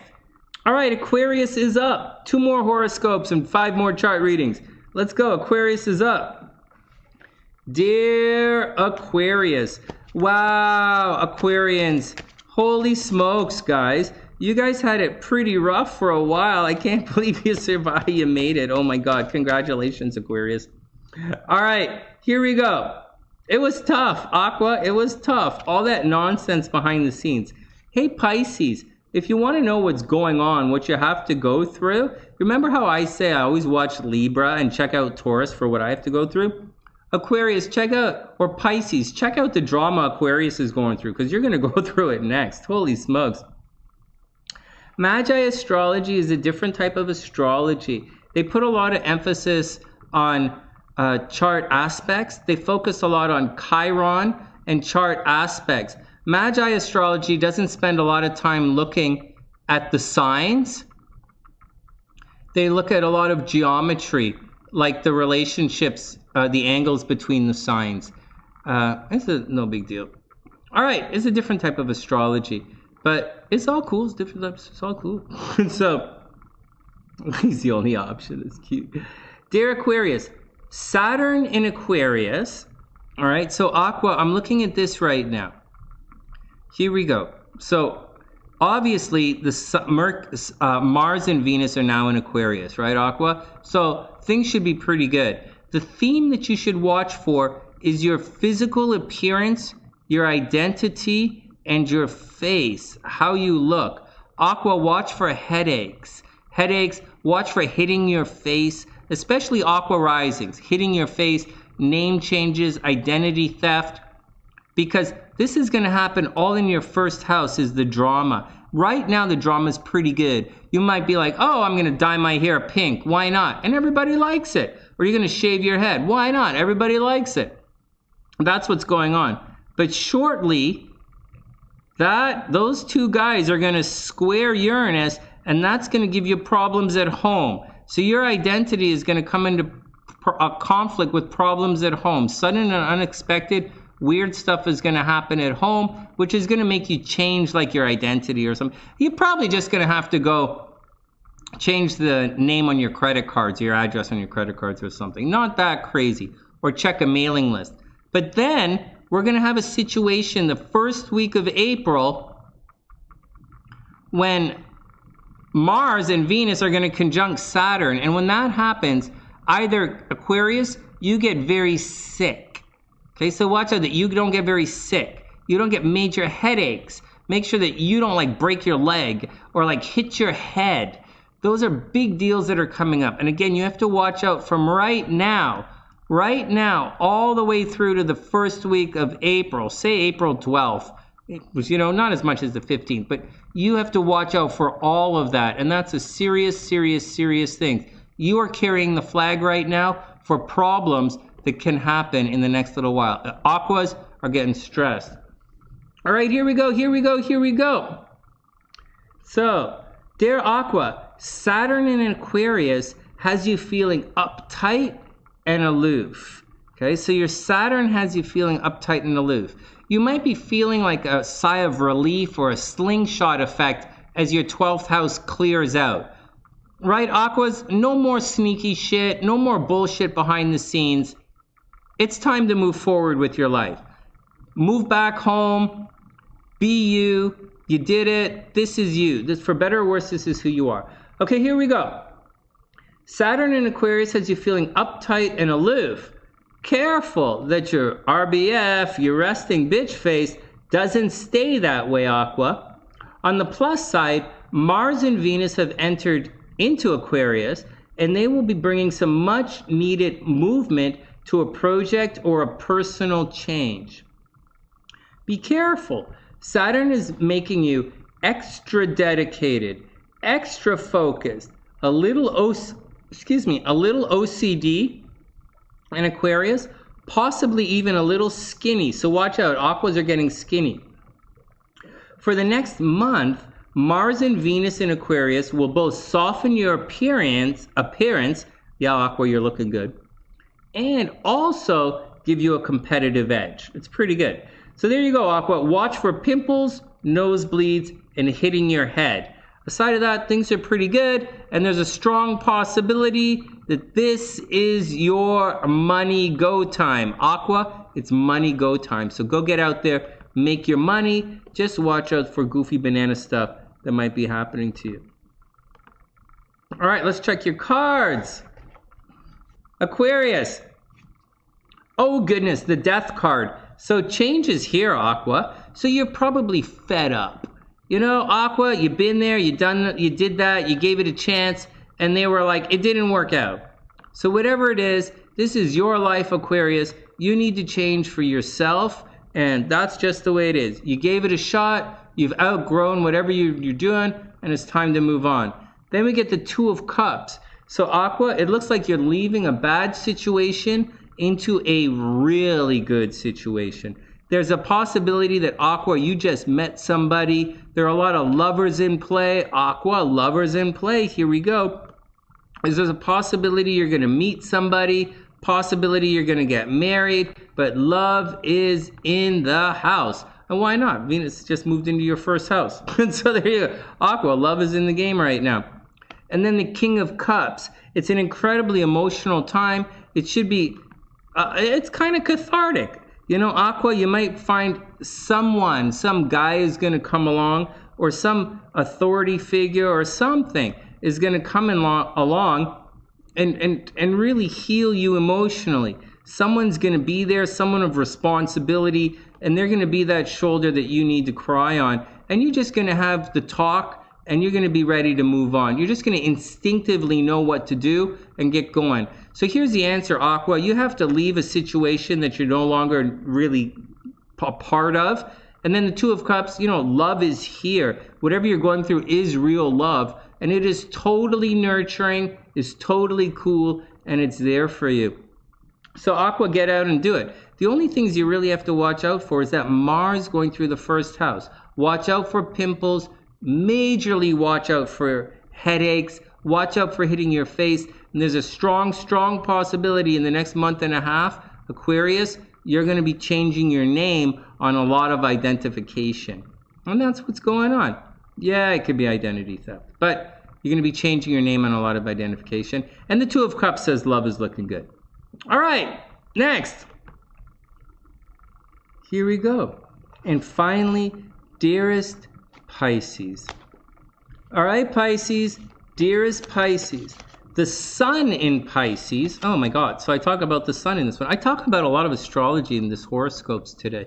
All right, Aquarius is up. 2 more horoscopes and 5 more chart readings. Let's go. Aquarius is up. Dear Aquarius. Wow, Aquarians. Holy smokes, guys. You guys had it pretty rough for a while. I can't believe you survived. You made it. Oh my God. Congratulations, Aquarius. All right, here we go. It was tough, Aqua. It was tough. All that nonsense behind the scenes. Hey, Pisces. If you want to know what's going on, what you have to go through, remember how I say I always watch Libra and check out Taurus for what I have to go through? Aquarius, check out, or Pisces, check out the drama Aquarius is going through, because you're going to go through it next. Holy smokes. Magi astrology is a different type of astrology. They put a lot of emphasis on chart aspects. They focus a lot on Chiron and chart aspects. Magi astrology doesn't spend a lot of time looking at the signs. They look at a lot of geometry, like the relationships, the angles between the signs. It's no big deal. All right, it's a different type of astrology, but it's all cool. It's different types. It's all cool. So he's the only option. It's cute. Dear Aquarius, Saturn in Aquarius. All right, so Aqua, I'm looking at this right now. Here we go. So obviously, Mars and Venus are now in Aquarius, right, Aqua? So things should be pretty good. The theme that you should watch for is your physical appearance, your identity, and your face, how you look. Aqua, watch for headaches. Watch for hitting your face, especially Aqua risings, hitting your face, name changes, identity theft, because this is going to happen all in your first house is the drama. Right now, the drama is pretty good. You might be like, oh, I'm going to dye my hair pink. Why not? And everybody likes it. Or you're going to shave your head. Why not? Everybody likes it. That's what's going on. But shortly, those two guys are going to square Uranus, and that's going to give you problems at home. So your identity is going to come into a conflict with problems at home. Sudden and unexpected weird stuff is going to happen at home, which is going to make you change like your identity or something. You're probably just going to have to go change the name on your credit cards, your address on your credit cards or something. Not that crazy. Or check a mailing list. But then we're going to have a situation the first week of April when Mars and Venus are going to conjunct Saturn. And when that happens, either Aquarius, you get very sick. Okay, so watch out that you don't get very sick. You don't get major headaches. Make sure that you don't like break your leg or like hit your head. Those are big deals that are coming up. And again, you have to watch out from right now, all the way through to the first week of April, say April 12th, which, you know, not as much as the 15th, but you have to watch out for all of that. And that's a serious thing. You are carrying the flag right now for problems that can happen in the next little while. The Aquas are getting stressed. All right, here we go. So, dear Aqua, Saturn in Aquarius has you feeling uptight and aloof. Okay, so your Saturn has you feeling uptight and aloof. You might be feeling like a sigh of relief or a slingshot effect as your 12th house clears out. Right, Aquas? No more sneaky shit, no more bullshit behind the scenes. It's time to move forward with your life. Move back home. Be you. You did it. This is you. This, for better or worse, this is who you are. Okay, here we go. Saturn in Aquarius has you feeling uptight and aloof. Careful that your RBF, your resting bitch face, doesn't stay that way, Aqua. On the plus side, Mars and Venus have entered into Aquarius, and they will be bringing some much needed movement to a project or a personal change. Be careful. Saturn is making you extra dedicated, extra focused, a little OCD in Aquarius, possibly even a little skinny. So watch out, Aquas are getting skinny. For the next month, Mars and Venus in Aquarius will both soften your appearance. Yeah, Aqua, you're looking good. And also give you a competitive edge. It's pretty good. So there you go, Aqua. Watch for pimples, nosebleeds, and hitting your head. Aside of that, things are pretty good, and there's a strong possibility that this is your money go time. Aqua, it's money go time. So go get out there, make your money. Just watch out for goofy banana stuff that might be happening to you. All right, let's check your cards. Aquarius. Oh goodness, the death card. So change is here, Aqua. So you're probably fed up. You know, Aqua, you've been there, you did that, you gave it a chance, and they were like, it didn't work out. So whatever it is, this is your life, Aquarius. You need to change for yourself, and that's just the way it is. You gave it a shot, you've outgrown whatever you're doing, and it's time to move on. Then we get the Two of Cups. So Aqua, it looks like you're leaving a bad situation into a really good situation. There's a possibility that Aqua, you just met somebody. There are a lot of lovers in play. Aqua, lovers in play. Here we go. There's a possibility you're going to meet somebody. Possibility you're going to get married. But love is in the house. And why not? Venus just moved into your first house. And so there you go. Aqua, love is in the game right now. And then the King of Cups. It's an incredibly emotional time. It should be, it's kind of cathartic. You know, Aqua, you might find someone, some guy is going to come along, or some authority figure or something is going to come along and really heal you emotionally. Someone's going to be there, someone of responsibility, and they're going to be that shoulder that you need to cry on. And you're just going to have the talk, and you're going to be ready to move on. You're just going to instinctively know what to do and get going. So here's the answer, Aqua. You have to leave a situation that you're no longer really a part of. And then the Two of Cups, you know, love is here. Whatever you're going through is real love. And it is totally nurturing, is totally cool, and it's there for you. So Aqua, get out and do it. The only things you really have to watch out for is that Mars going through the first house. Watch out for pimples. Majorly watch out for headaches. Watch out for hitting your face. And there's a strong possibility in the next month and a half, Aquarius, you're going to be changing your name on a lot of identification. And that's what's going on. Yeah, it could be identity theft. But you're going to be changing your name on a lot of identification. And the Two of Cups says love is looking good. All right, next. Here we go. And finally, Dearest Pisces. All right, Pisces, Dearest Pisces. The Sun in Pisces. Oh my God. So I talk about the Sun in this one. I talk about a lot of astrology in these horoscopes today.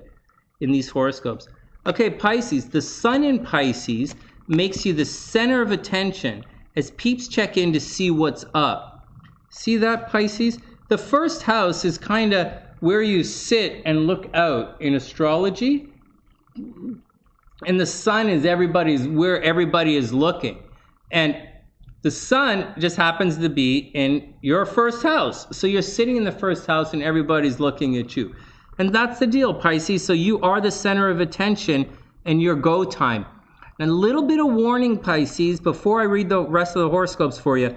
In these horoscopes. Okay, Pisces. The Sun in Pisces makes you the center of attention as peeps check in to see what's up. See that, Pisces? The first house is kind of where you sit and look out in astrology. And the Sun is where everybody is looking. And the Sun just happens to be in your first house. So you're sitting in the first house and everybody's looking at you. And that's the deal, Pisces. So you are the center of attention and your go time. And a little bit of warning, Pisces, before I read the rest of the horoscopes for you.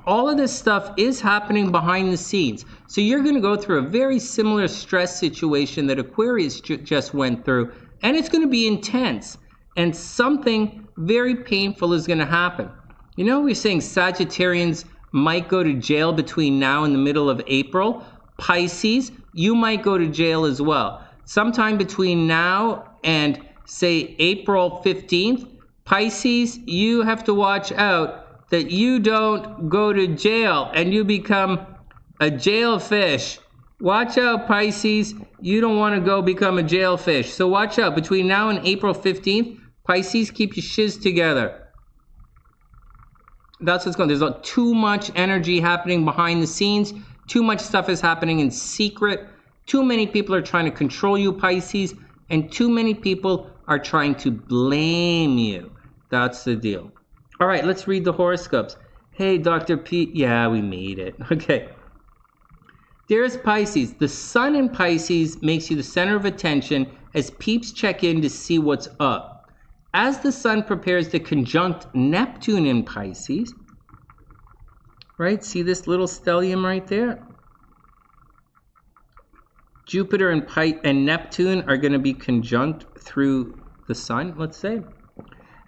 All of this stuff is happening behind the scenes. So you're going to go through a very similar stress situation that Aquarius just went through. And it's going to be intense. And something very painful is going to happen. You know, we're saying Sagittarians might go to jail between now and the middle of April. Pisces, you might go to jail as well. Sometime between now and, say, April 15th, Pisces, you have to watch out that you don't go to jail and you become a jailfish. Watch out, Pisces. You don't want to go become a jailfish. So watch out. Between now and April 15th, Pisces, keep your shiz together. That's what's going on. There's too much energy happening behind the scenes. Too much stuff is happening in secret. Too many people are trying to control you, Pisces. And too many people are trying to blame you. That's the deal. All right, let's read the horoscopes. Hey, Dr. P. Yeah, we made it. Okay. Dearest Pisces, the Sun in Pisces makes you the center of attention as peeps check in to see what's up. As the Sun prepares to conjunct Neptune in Pisces, right? See this little stellium right there? Jupiter and Neptune are going to be conjunct through the Sun, let's say.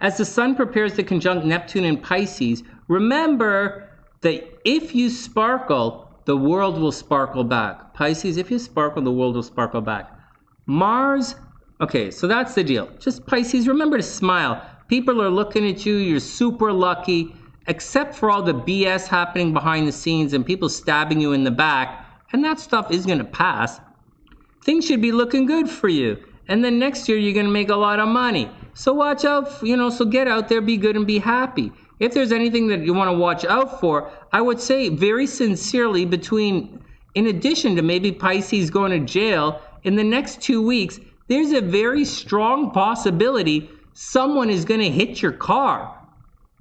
As the Sun prepares to conjunct Neptune in Pisces, remember that if you sparkle, the world will sparkle back. Pisces, if you sparkle, the world will sparkle back. Mars. Okay, so that's the deal. Just Pisces, remember to smile. People are looking at you. You're super lucky, except for all the BS happening behind the scenes and people stabbing you in the back. And that stuff is going to pass. Things should be looking good for you. And then next year, you're going to make a lot of money. So watch out, so get out there, be good, and be happy. If there's anything that you want to watch out for, I would say very sincerely in addition to maybe Pisces going to jail, in the next 2 weeks, there's a very strong possibility someone is going to hit your car.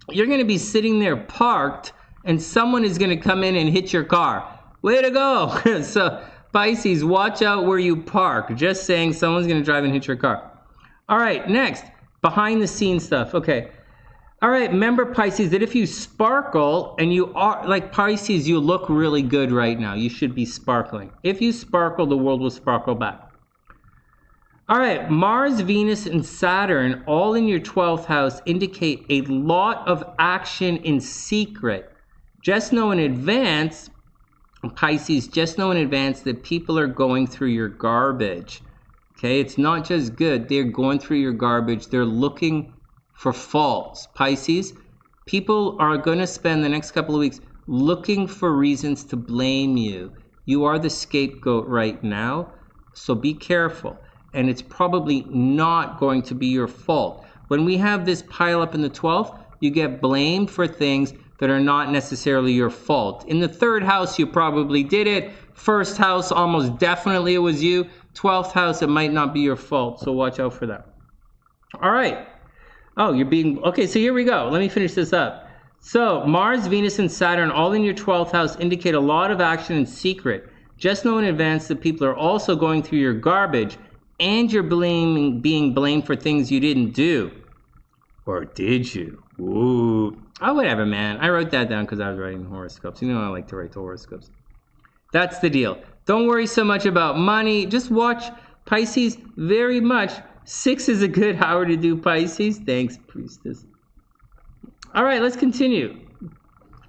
You're going to be sitting there parked and someone is going to come in and hit your car. Way to go. Pisces, watch out where you park. Just saying, someone's going to drive and hit your car. All right, next, behind the scenes stuff. Okay. All right, remember, Pisces, that if you sparkle and you are, like Pisces, you look really good right now. You should be sparkling. If you sparkle, the world will sparkle back. All right, Mars, Venus, and Saturn, all in your 12th house, indicate a lot of action in secret. Just know in advance, Pisces, just know in advance that people are going through your garbage. Okay, it's not just good. They're going through your garbage. They're looking for faults. Pisces, people are going to spend the next couple of weeks looking for reasons to blame you. You are the scapegoat right now, so be careful. And it's probably not going to be your fault. When we have this pile up in the 12th, you get blamed for things that are not necessarily your fault. In the 3rd house, you probably did it. 1st house, almost definitely it was you. 12th house, it might not be your fault, so watch out for that. All right. Oh, you're being... Okay, so here we go. Let me finish this up. So, Mars, Venus, and Saturn, all in your 12th house, indicate a lot of action in secret. Just know in advance that people are also going through your garbage, and you're being blamed for things you didn't do. Or did you? Ooh. Oh, whatever, man. I wrote that down because I was writing horoscopes. You know I like to write the horoscopes. That's the deal. Don't worry so much about money. Just watch Pisces very much. 6 is a good hour to do Pisces. Thanks, priestess. All right, let's continue.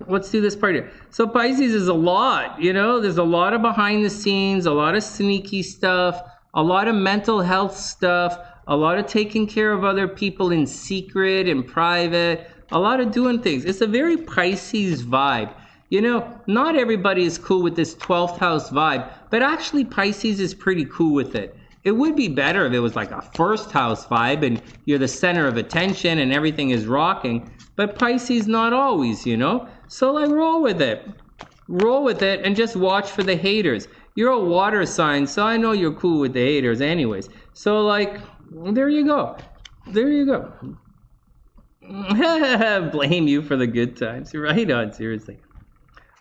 Let's do this part here. So Pisces is a lot, you know. There's a lot of behind the scenes, a lot of sneaky stuff, a lot of mental health stuff, a lot of taking care of other people in secret and private, a lot of doing things. It's a very Pisces vibe. You know, not everybody is cool with this 12th house vibe, but actually Pisces is pretty cool with it. It would be better if it was like a 1st house vibe and you're the center of attention and everything is rocking, but Pisces not always, you know? So like roll with it. Roll with it and just watch for the haters. You're a water sign, so I know you're cool with the haters anyways. So like, there you go. There you go. Blame you for the good times. Right on, seriously.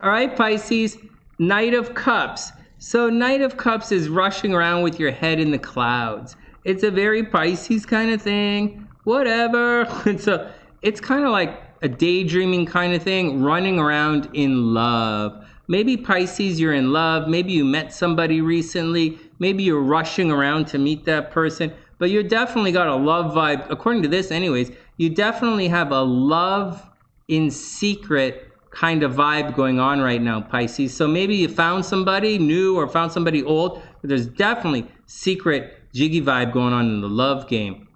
All right, Pisces, Knight of Cups. So Knight of Cups is rushing around with your head in the clouds. It's a very Pisces kind of thing. Whatever. So it's kind of like a daydreaming kind of thing, running around in love. Maybe Pisces, you're in love. Maybe you met somebody recently. Maybe you're rushing around to meet that person. But you definitely got a love vibe. According to this anyways, you definitely have a love in secret kind of vibe going on right now, Pisces. So maybe you found somebody new or found somebody old, but there's definitely secret jiggy vibe going on in the love game.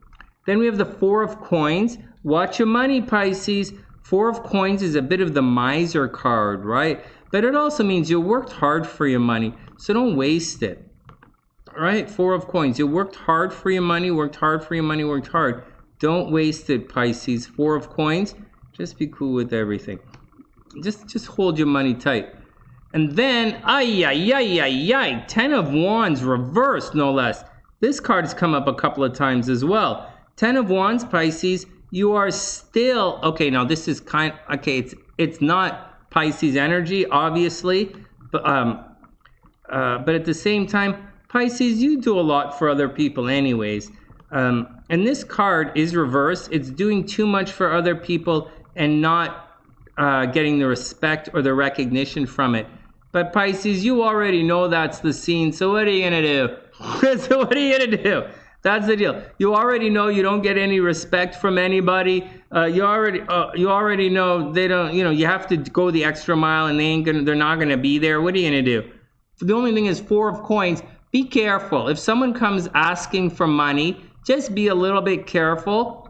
Then we have the 4 of Coins. Watch your money, Pisces. 4 of Coins is a bit of the miser card, right? But it also means you worked hard for your money, so don't waste it. All right, 4 of Coins. You worked hard for your money, worked hard for your money, worked hard. Don't waste it, Pisces. 4 of Coins. Just be cool with everything. Just hold your money tight. And then, 10 of Wands reversed, no less. This card has come up a couple of times as well. 10 of Wands, Pisces, you are still, okay, now this is it's not Pisces energy, obviously, but at the same time, Pisces, you do a lot for other people anyways. And this card is reversed. It's doing too much for other people and not getting the respect or the recognition from it. But Pisces, you already know that's the scene, so what are you gonna do? So what are you gonna do? That's the deal. You already know you don't get any respect from anybody. You already know they don't. You know you have to go the extra mile, and they're not gonna be there. What are you gonna do? The only thing is 4 of Coins. Be careful. If someone comes asking for money, just be a little bit careful,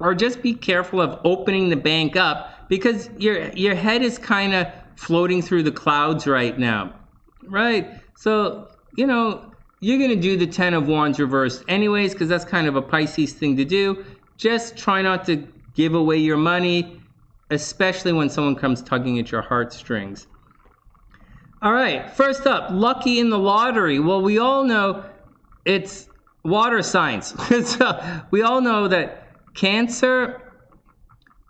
or just be careful of opening the bank up because your head is kind of floating through the clouds right now, right? So you know. You're going to do the 10 of Wands reversed anyways because that's kind of a Pisces thing to do. Just try not to give away your money, especially when someone comes tugging at your heartstrings. All right, first up, lucky in the lottery. Well, we all know it's water signs. So we all know that Cancer,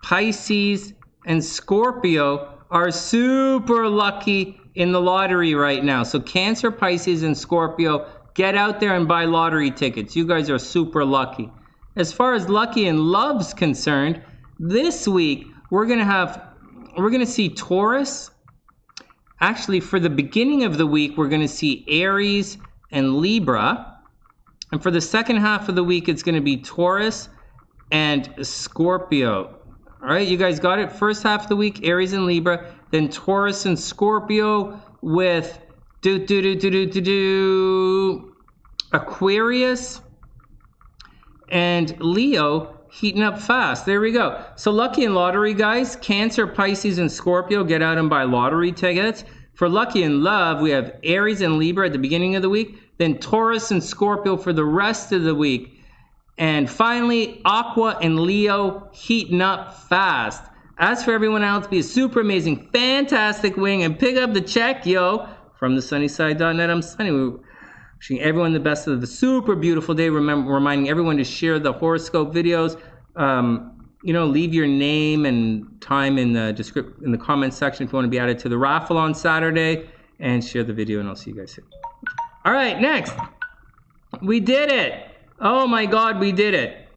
Pisces, and Scorpio are super lucky in the lottery right now. So Cancer, Pisces, and Scorpio, get out there and buy lottery tickets. You guys are super lucky. As far as lucky and love's concerned, this week we're gonna see Taurus. Actually, for the beginning of the week, we're gonna see Aries and Libra. And for the second half of the week, it's gonna be Taurus and Scorpio. All right, you guys got it? First half of the week, Aries and Libra, then Taurus and Scorpio with Aquarius and Leo heating up fast. There we go. So lucky and lottery, guys, Cancer, Pisces, and Scorpio, get out and buy lottery tickets. For lucky and love, we have Aries and Libra at the beginning of the week, then Taurus and Scorpio for the rest of the week. And finally, Aqua and Leo heating up fast. As for everyone else, be a super amazing, fantastic wing and pick up the check, yo. From thesunnyside.net, I'm Sunny. We're wishing everyone the best of the super beautiful day. Remember, reminding everyone to share the horoscope videos. You know, leave your name and time in the comment section if you want to be added to the raffle on Saturday. And share the video, and I'll see you guys soon. All right, next. We did it. Oh my God, we did it.